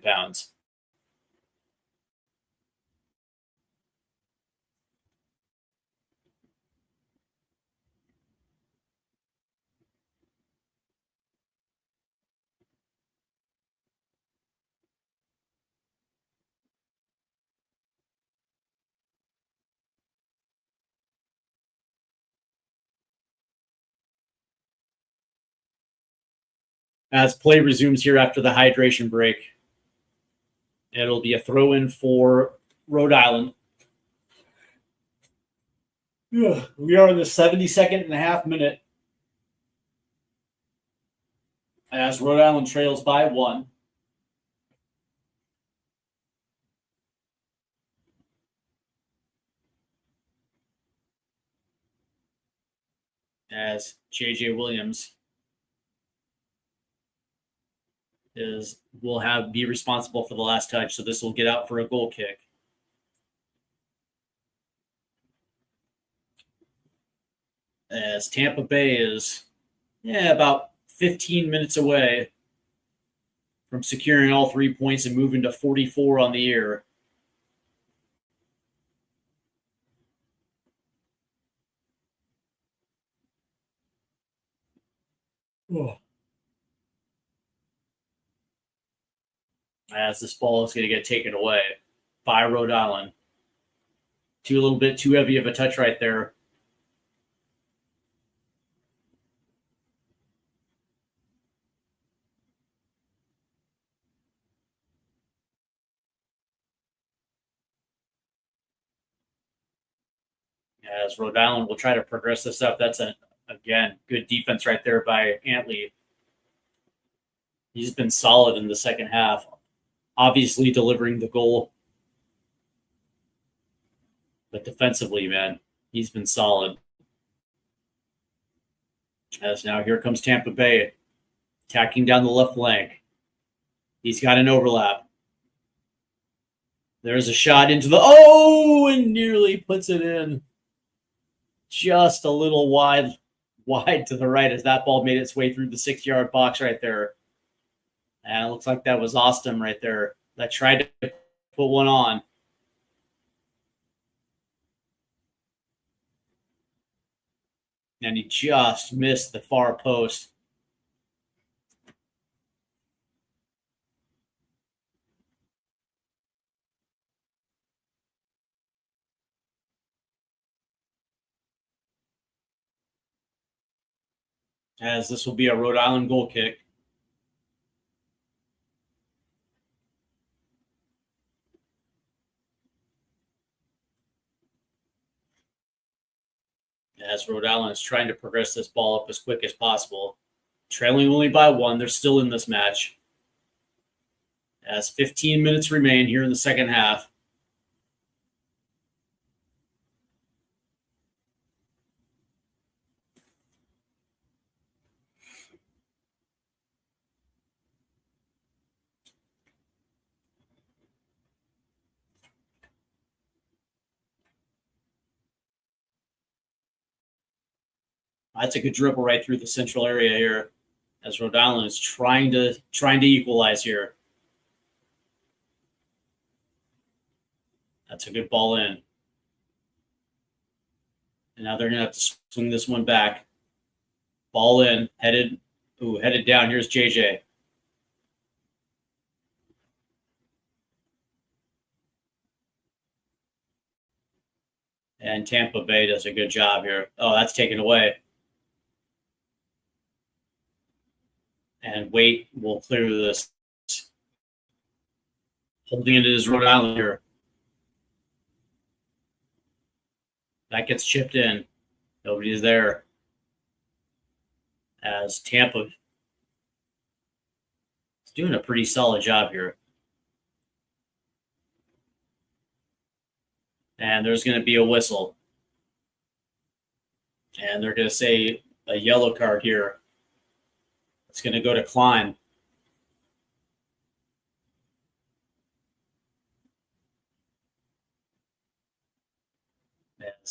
pounds. As play resumes here after the hydration break, It'll be a throw-in for Rhode Island. We are in the 72nd and a half minute as Rhode Island trails by 1. As J.J. Williams will be responsible for the last touch, so this will get out for a goal kick. As Tampa Bay is about 15 minutes away from securing all 3 points and moving to 44 on the year. Oh. As this ball is going to get taken away by Rhode Island. A little bit too heavy of a touch right there. As Rhode Island will try to progress this up. That's, again, good defense right there by Antley. He's been solid in the second half, obviously delivering the goal. But defensively, man, he's been solid. As now here comes Tampa Bay, attacking down the left flank. He's got an overlap. There's a shot into and nearly puts it in. Just a little wide to the right as that ball made its way through the 6-yard box right there. And it looks like that was Austin right there that tried to put one on. And he just missed the far post. As this will be a Rhode Island goal kick. As Rhode Island is trying to progress this ball up as quick as possible. Trailing only by 1. They're still in this match. As 15 minutes remain here in the second half. That's a good dribble right through the central area here as Rhode Island is trying to equalize here. That's a good ball in. And now they're going to have to swing this one back. Ball in, headed down. Here's JJ. And Tampa Bay does a good job here. Oh, that's taken away. And Waite will clear this. Holding it is Rhode Island here. That gets chipped in. Nobody's there. As Tampa is doing a pretty solid job here. And there's going to be a whistle. And they're going to say a yellow card here. It's going to go to Klein.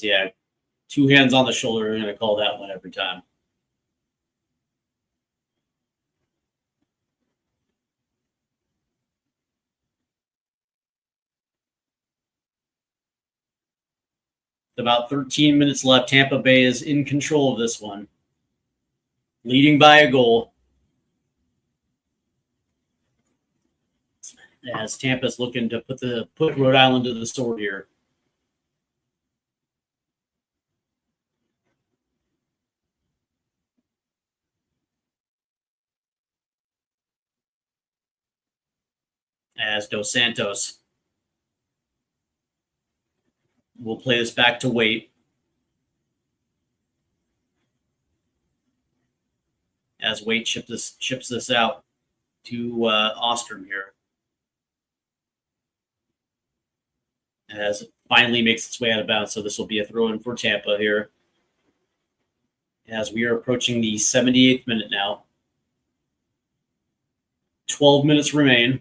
Yeah, 2 hands on the shoulder. We're going to call that one every time. With about 13 minutes left, Tampa Bay is in control of this one, leading by a goal. As Tampa's looking to put Rhode Island to the sword here. as Dos Santos will play this back to Waite. As Waite ships this out to Ostrom here. As it finally makes its way out of bounds. So this will be a throw in for Tampa here. As we are approaching the 78th minute now. 12 minutes remain.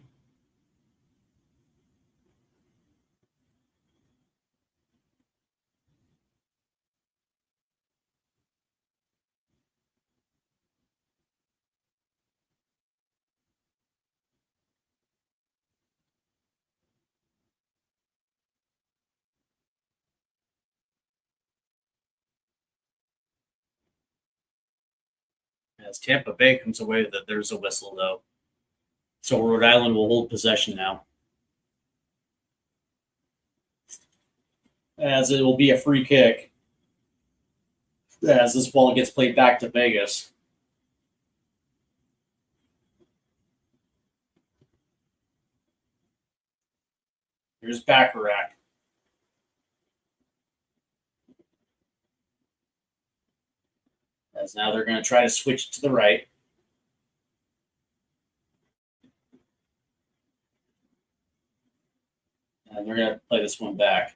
As Tampa Bay comes away, that there's a whistle though. So Rhode Island will hold possession now. As it will be a free kick. As this ball gets played back to Vegas. Here's Bacharach. As now they're going to try to switch to the right. And they're going to play this one back.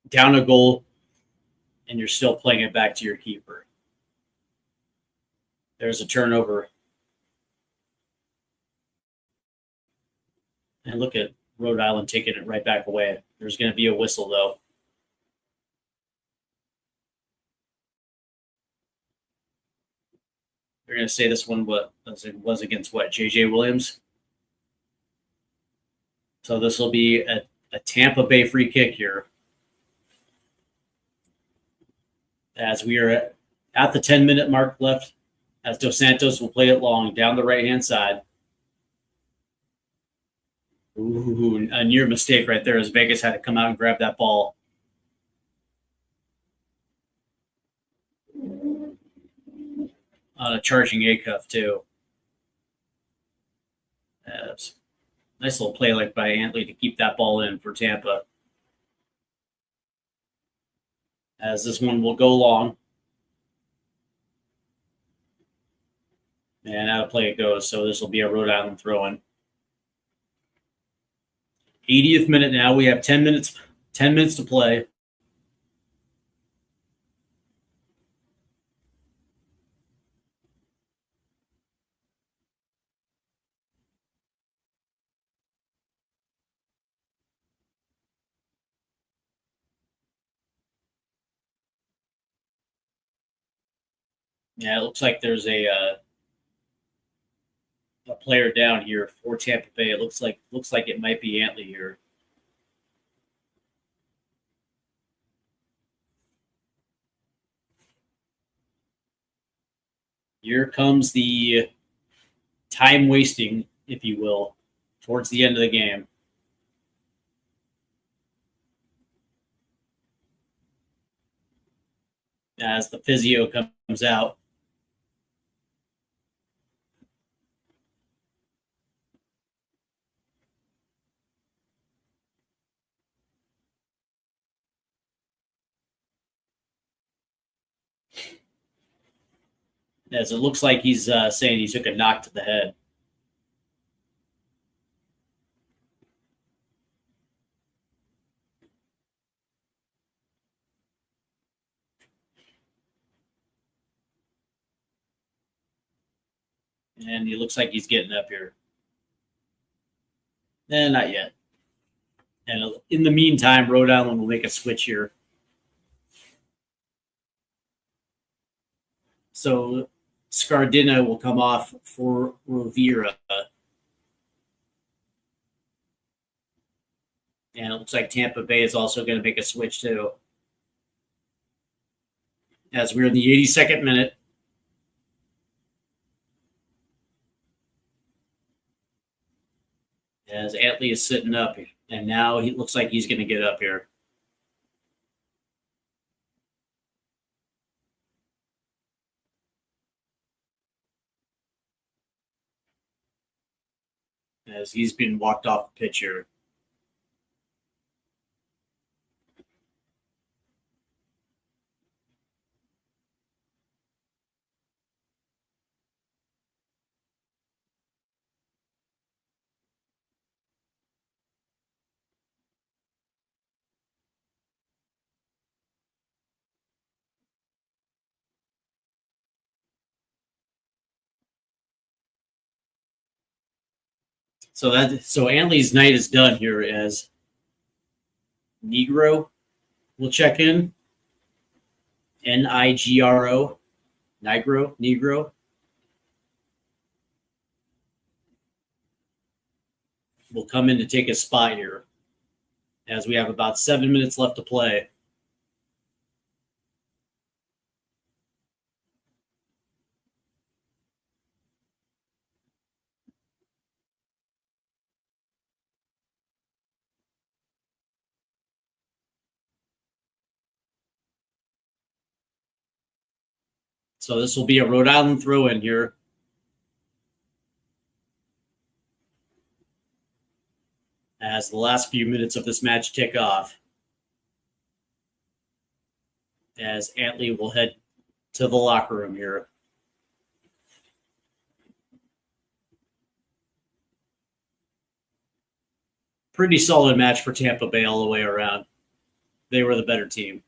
Down a goal, and you're still playing it back to your keeper. There's a turnover. And look at Rhode Island taking it right back away. There's going to be a whistle, though. They're going to say this one was against what? J.J. Williams? So this will be a Tampa Bay free kick here. As we are at the 10-minute mark left, as Dos Santos will play it long down the right-hand side. Ooh, a near mistake right there as Vegas had to come out and grab that ball. On a charging A-cuff, too. Nice little play like by Antley to keep that ball in for Tampa. As this one will go long. And out of play it goes. So this will be a Rhode Island throw-in. 80th minute now. We have 10 minutes to play. Yeah, it looks like there's a player down here for Tampa Bay. It looks like it might be Antley here. Here comes the time wasting, if you will, towards the end of the game. As the physio comes out. As it looks like he's saying he took a knock to the head. And he looks like he's getting up here. Not yet. And in the meantime, Rhode Island will make a switch here. So Scardina will come off for Rovira. And it looks like Tampa Bay is also going to make a switch too. As we're in the 82nd minute. As Antley is sitting up, and now he looks like he's going to get up here. as he's been walked off the pitch here. So Antley's night is done here as Negro will check in. Nigro. Negro. Will come in to take his spot here as we have about 7 minutes left to play. So this will be a Rhode Island throw-in here. As the last few minutes of this match tick off. As Antley will head to the locker room here. Pretty solid match for Tampa Bay all the way around. They were the better team.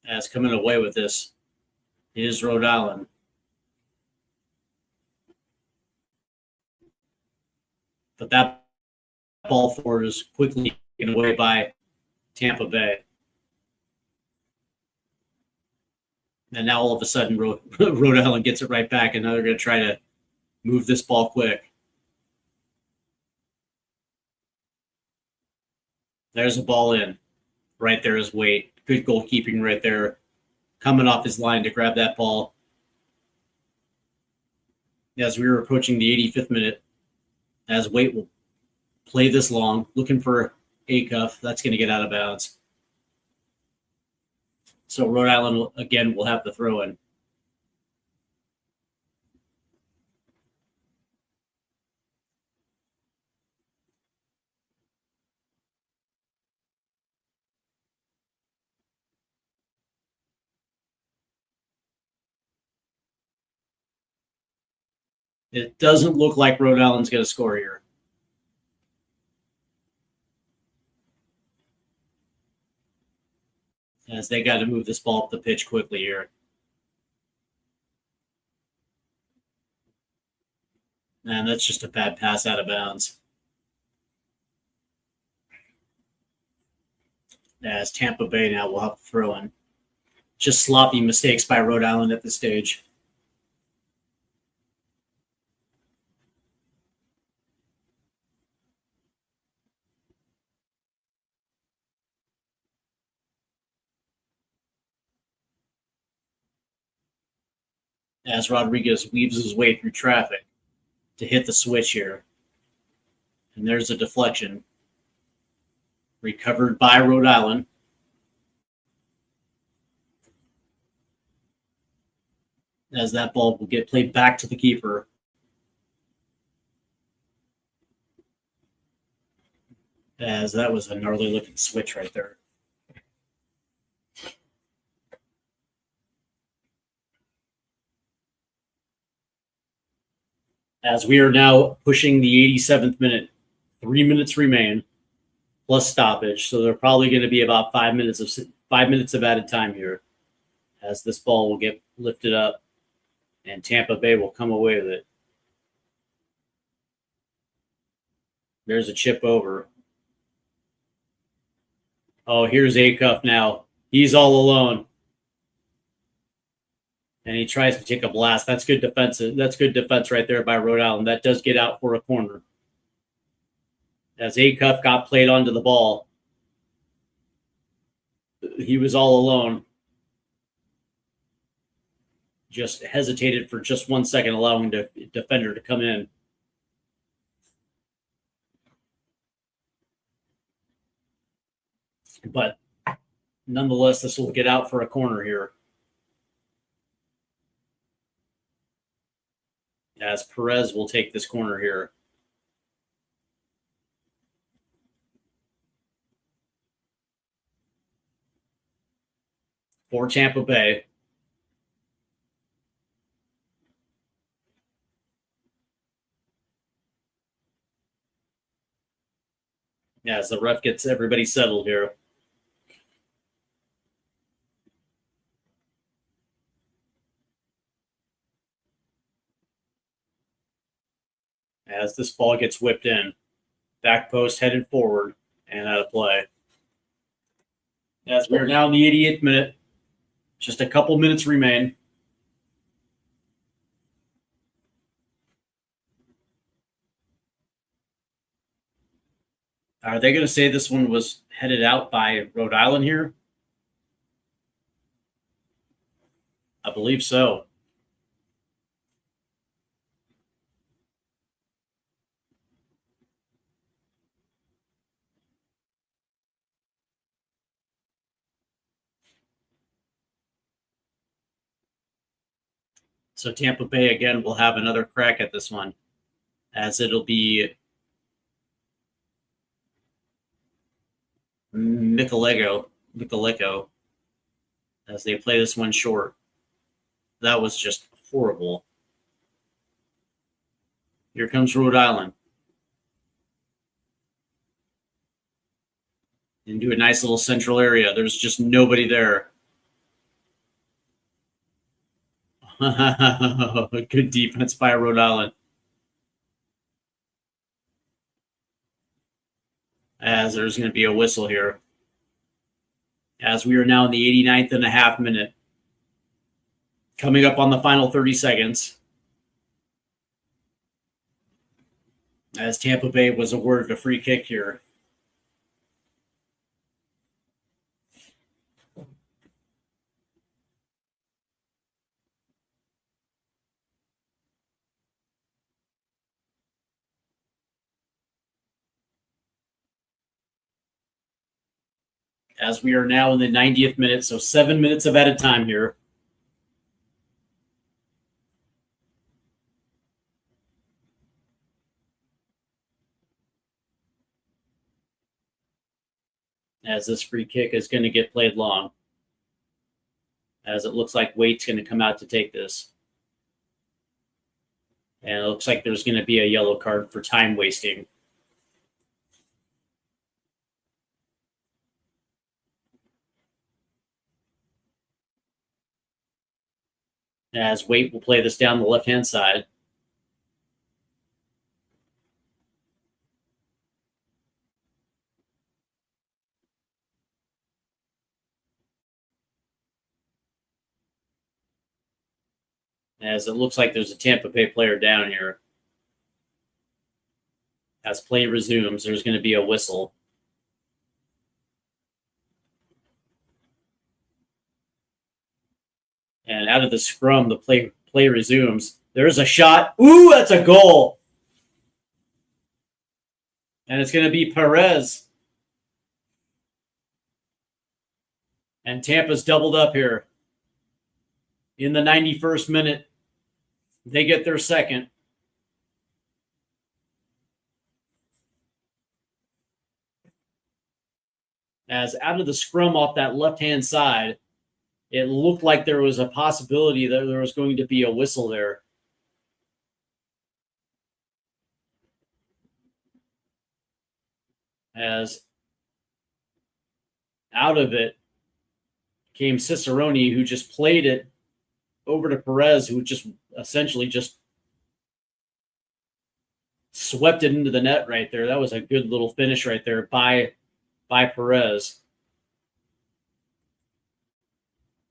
As coming away with this is Rhode Island. But that ball forward is quickly taken away by Tampa Bay. And now all of a sudden, Rhode Island gets it right back, and now they're going to try to move this ball quick. There's a ball in. Right there is Waite. Good goalkeeping right there. Coming off his line to grab that ball. As we were approaching the 85th minute, as Waite will play this long, looking for Acuff. That's going to get out of bounds. So Rhode Island, again, will have the throw-in. It doesn't look like Rhode Island's going to score here. As they got to move this ball up the pitch quickly here. And that's just a bad pass out of bounds. As Tampa Bay now will have to throw in. Just sloppy mistakes by Rhode Island at this stage. As Rodriguez weaves his way through traffic to hit the switch here. And there's a deflection. Recovered by Rhode Island. As that ball will get played back to the keeper. As that was a gnarly looking switch right there. As we are now pushing the 87th minute, 3 minutes remain, plus stoppage. So they're probably going to be about 5 minutes of added time here, as this ball will get lifted up, and Tampa Bay will come away with it. There's a chip over. Oh, here's Acuff now. He's all alone. And he tries to take a blast. That's good defense. That's good defense right there by Rhode Island. That does get out for a corner. As Acuff got played onto the ball, he was all alone. Just hesitated for just 1 second, allowing the defender to come in. But nonetheless, this will get out for a corner here. As Perez will take this corner here. For Tampa Bay. As the ref gets everybody settled here. As this ball gets whipped in. Back post headed forward and out of play. As we are now in the 88th minute. Just a couple minutes remain. Are they going to say this one was headed out by Rhode Island here? I believe so. So Tampa Bay, again, will have another crack at this one, as it'll be Micheleco, as they play this one short. That was just horrible. Here comes Rhode Island. Into a nice little central area. There's just nobody there. Good defense by Rhode Island. As there's going to be a whistle here. As we are now in the 89th and a half minute. Coming up on the final 30 seconds. As Tampa Bay was awarded a free kick here. As we are now in the 90th minute, so 7 minutes of added time here. As this free kick is going to get played long. As it looks like Waite's going to come out to take this. And it looks like there's going to be a yellow card for time wasting. As Waite will play this down the left-hand side. As it looks like there's a Tampa Bay player down here. As play resumes, there's going to be a whistle. And out of the scrum, the play resumes. There's a shot. Ooh, that's a goal. And it's going to be Perez. And Tampa's doubled up here. In the 91st minute, they get their second. As out of the scrum off that left-hand side, it looked like there was a possibility that there was going to be a whistle there. As out of it came Cicerone, who just played it over to Perez, who just essentially just swept it into the net right there. That was a good little finish right there by Perez.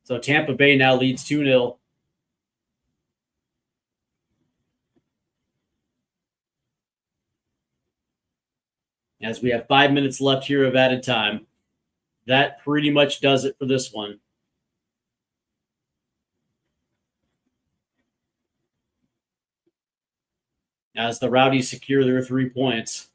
So Tampa Bay now leads 2-0. As we have 5 minutes left here of added time. That pretty much does it for this one. As the Rowdies secure their 3 points.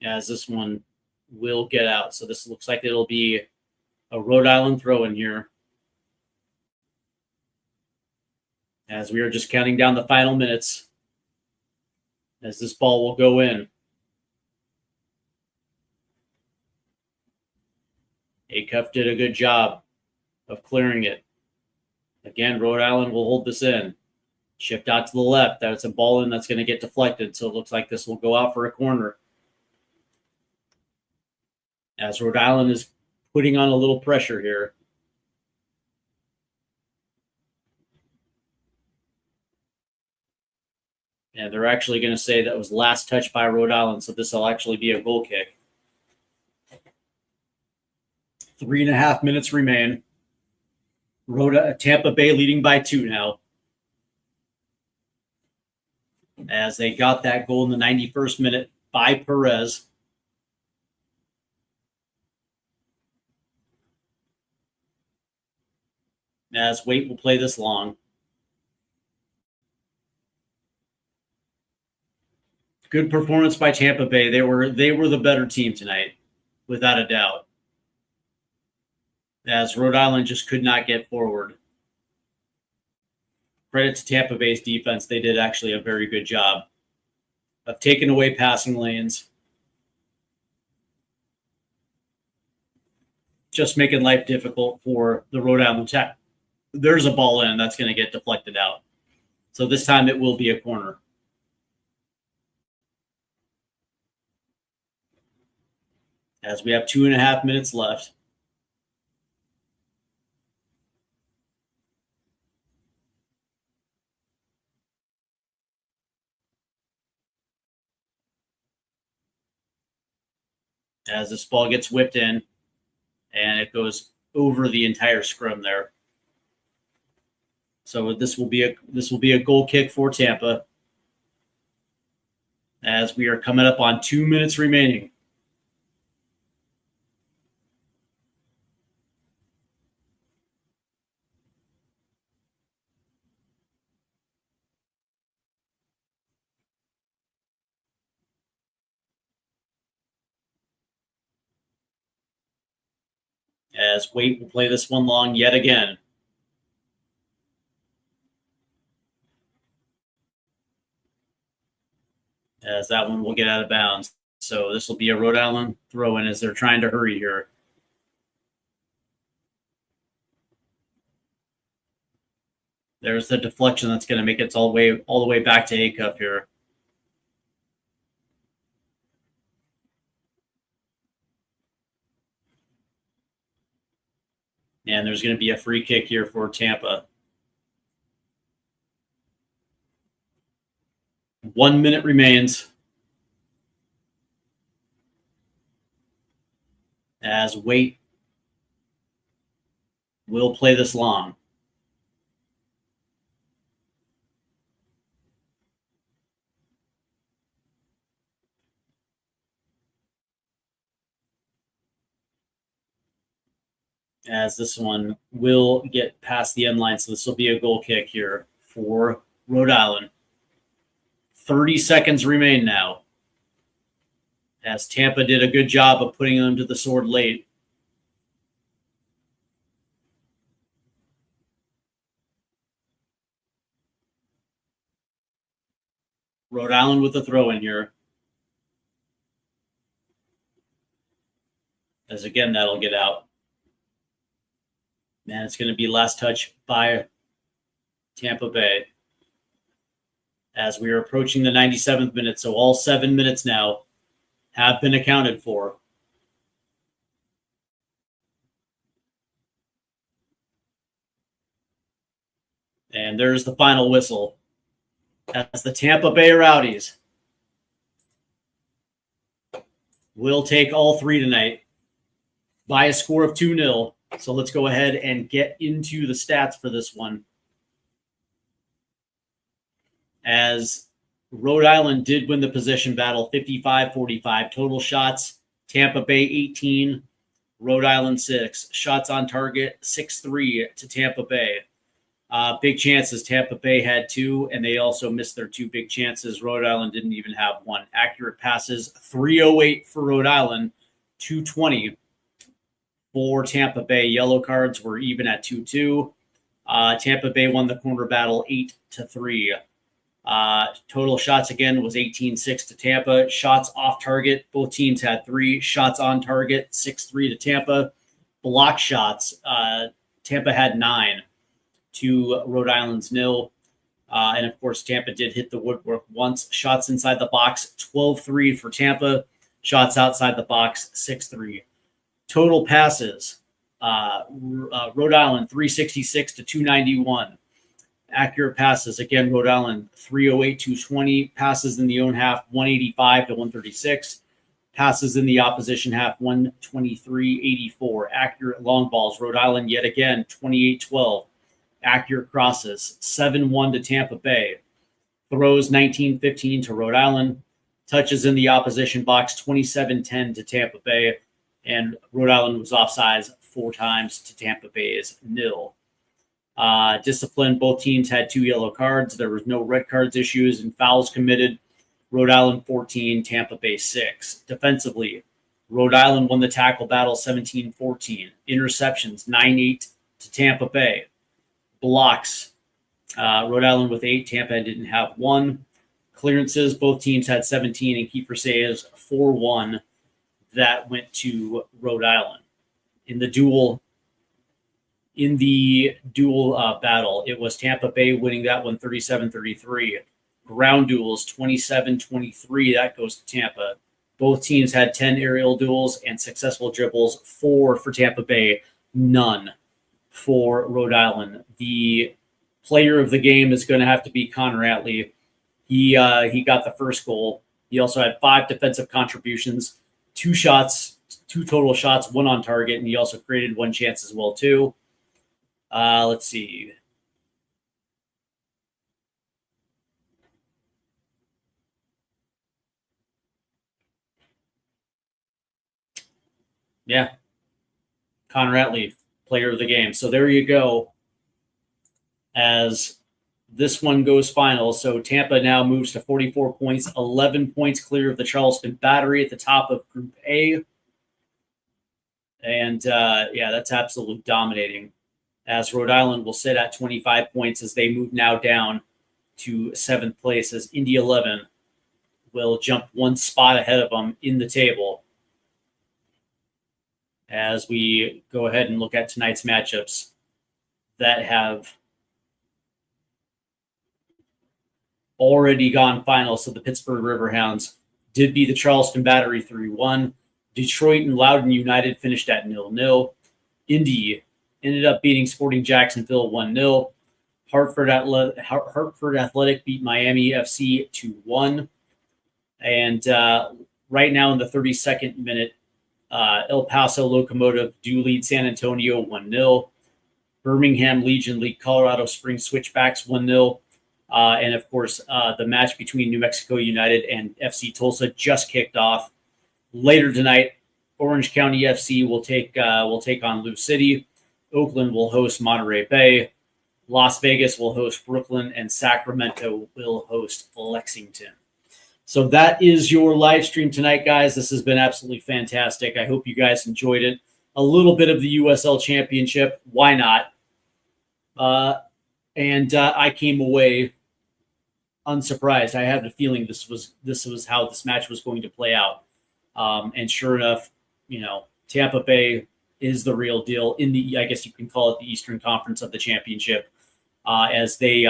as this one will get out. So this looks like it'll be a Rhode Island throw in here, as we are just counting down the final minutes as this ball will go in. Acuff did a good job of clearing it. Again, Rhode Island will hold this in. Shipped out to the left. That's a ball in that's going to get deflected. So it looks like this will go out for a corner, as Rhode Island is putting on a little pressure here. And they're actually going to say that was last touch by Rhode Island. So this will actually be a goal kick. 3.5 minutes remain. Tampa Bay leading by 2 now, as they got that goal in the 91st minute by Perez. As Waite will play this long. Good performance by Tampa Bay. They were the better team tonight, without a doubt, as Rhode Island just could not get forward. Credit to Tampa Bay's defense. They did actually a very good job of taking away passing lanes, just making life difficult for the Rhode Island attack. There's a ball in that's going to get deflected out. So this time it will be a corner. As we have 2.5 minutes left. As this ball gets whipped in, and it goes over the entire scrum there. So this will be a goal kick for Tampa, as we are coming up on 2 minutes remaining. As Waite will play this one long yet again. As that one will get out of bounds. So this will be a Rhode Island throw-in as they're trying to hurry here. There's the deflection that's going to make it all the way back to Acuff here. And there's going to be a free kick here for Tampa. 1 minute remains, as Waite will play this long. As this one will get past the end line. So this will be a goal kick here for Rhode Island. 30 seconds remain now, as Tampa did a good job of putting them to the sword late. Rhode Island with a throw in here. As again, that'll get out. And it's going to be last touch by Tampa Bay, as we are approaching the 97th minute. So all 7 minutes now have been accounted for. And there's the final whistle, as the Tampa Bay Rowdies will take all 3 tonight by a score of 2-0. So let's go ahead and get into the stats for this one. As Rhode Island did win the possession battle, 55-45. Total shots, Tampa Bay 18, Rhode Island 6. Shots on target, 6-3 to Tampa Bay. Big chances. Tampa Bay had 2, and they also missed their 2 big chances. Rhode Island didn't even have 1. Accurate passes, 308 for Rhode Island, 220 for Tampa Bay. Yellow cards were even at 2-2. Tampa Bay won the corner battle 8-3. Total shots again was 18-6 to Tampa. Shots off target, both teams had 3. Shots on target, 6-3 to Tampa. Block shots, Tampa had 9 to Rhode Island's 0. And of course, Tampa did hit the woodwork once. Shots inside the box, 12-3 for Tampa. Shots outside the box, 6-3. Total passes, Rhode Island 366 to 291. Accurate passes, again, Rhode Island 308, 220. Passes in the own half, 185 to 136. Passes in the opposition half, 123, 84. Accurate long balls, Rhode Island yet again, 28-12. Accurate crosses, 7-1 to Tampa Bay. Throws, 19-15 to Rhode Island. Touches in the opposition box, 27-10 to Tampa Bay. And Rhode Island was offsides 4 times to Tampa Bay's 0. Discipline, both teams had 2 yellow cards. There was no red cards issues and fouls committed. Rhode Island 14, Tampa Bay 6. Defensively, Rhode Island won the tackle battle 17-14. Interceptions 9-8 to Tampa Bay. Blocks, Rhode Island with 8. Tampa didn't have 1. Clearances, both teams had 17, and keeper saves 4-1. That went to Rhode Island. In the dual battle, it was Tampa Bay winning that one 37-33. Ground duels 27-23. That goes to Tampa. Both teams had 10 aerial duels and successful dribbles, 4 for Tampa Bay, none for Rhode Island. The player of the game is going to have to be Connor Atlee. He got the first goal. He also had 5 defensive contributions, 2 total shots, 1 on target, and he also created 1 chance as well too. Let's see. Yeah. Connor Atlee, player of the game. So there you go. As this one goes final. So Tampa now moves to 44 points, 11 points clear of the Charleston Battery at the top of Group A. And that's absolutely dominating. As Rhode Island will sit at 25 points as they move now down to 7th place, as Indy 11 will jump 1 spot ahead of them in the table. As we go ahead and look at tonight's matchups that have already gone final. So the Pittsburgh Riverhounds did beat the Charleston Battery 3-1. Detroit and Loudoun United finished at 0-0. Indy ended up beating Sporting Jacksonville 1-0. Hartford Athletic beat Miami FC 2-1. And right now in the 32nd minute, El Paso Locomotive do lead San Antonio 1-0. Birmingham Legion lead Colorado Springs Switchbacks 1-0. And of course, the match between New Mexico United and FC Tulsa just kicked off. Later tonight, Orange County FC will take on Lou City. Oakland will host Monterey Bay. Las Vegas will host Brooklyn, and Sacramento will host Lexington. So that is your live stream tonight, guys. This has been absolutely fantastic. I hope you guys enjoyed it. A little bit of the USL Championship. Why not? And I came away unsurprised. I had a feeling this was how this match was going to play out. And sure enough, Tampa Bay is the real deal in the, I guess you can call it the Eastern Conference of the Championship, as they,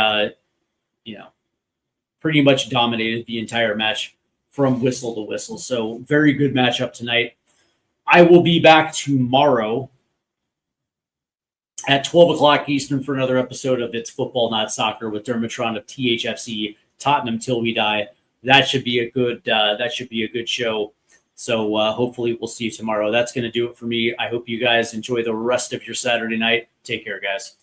pretty much dominated the entire match from whistle to whistle. So very good matchup tonight. I will be back tomorrow at 12 o'clock Eastern for another episode of It's Football, Not Soccer with Dermatron of THFC Tottenham Till We Die. That should be a good show. So hopefully we'll see you tomorrow. That's going to do it for me. I hope you guys enjoy the rest of your Saturday night. Take care, guys.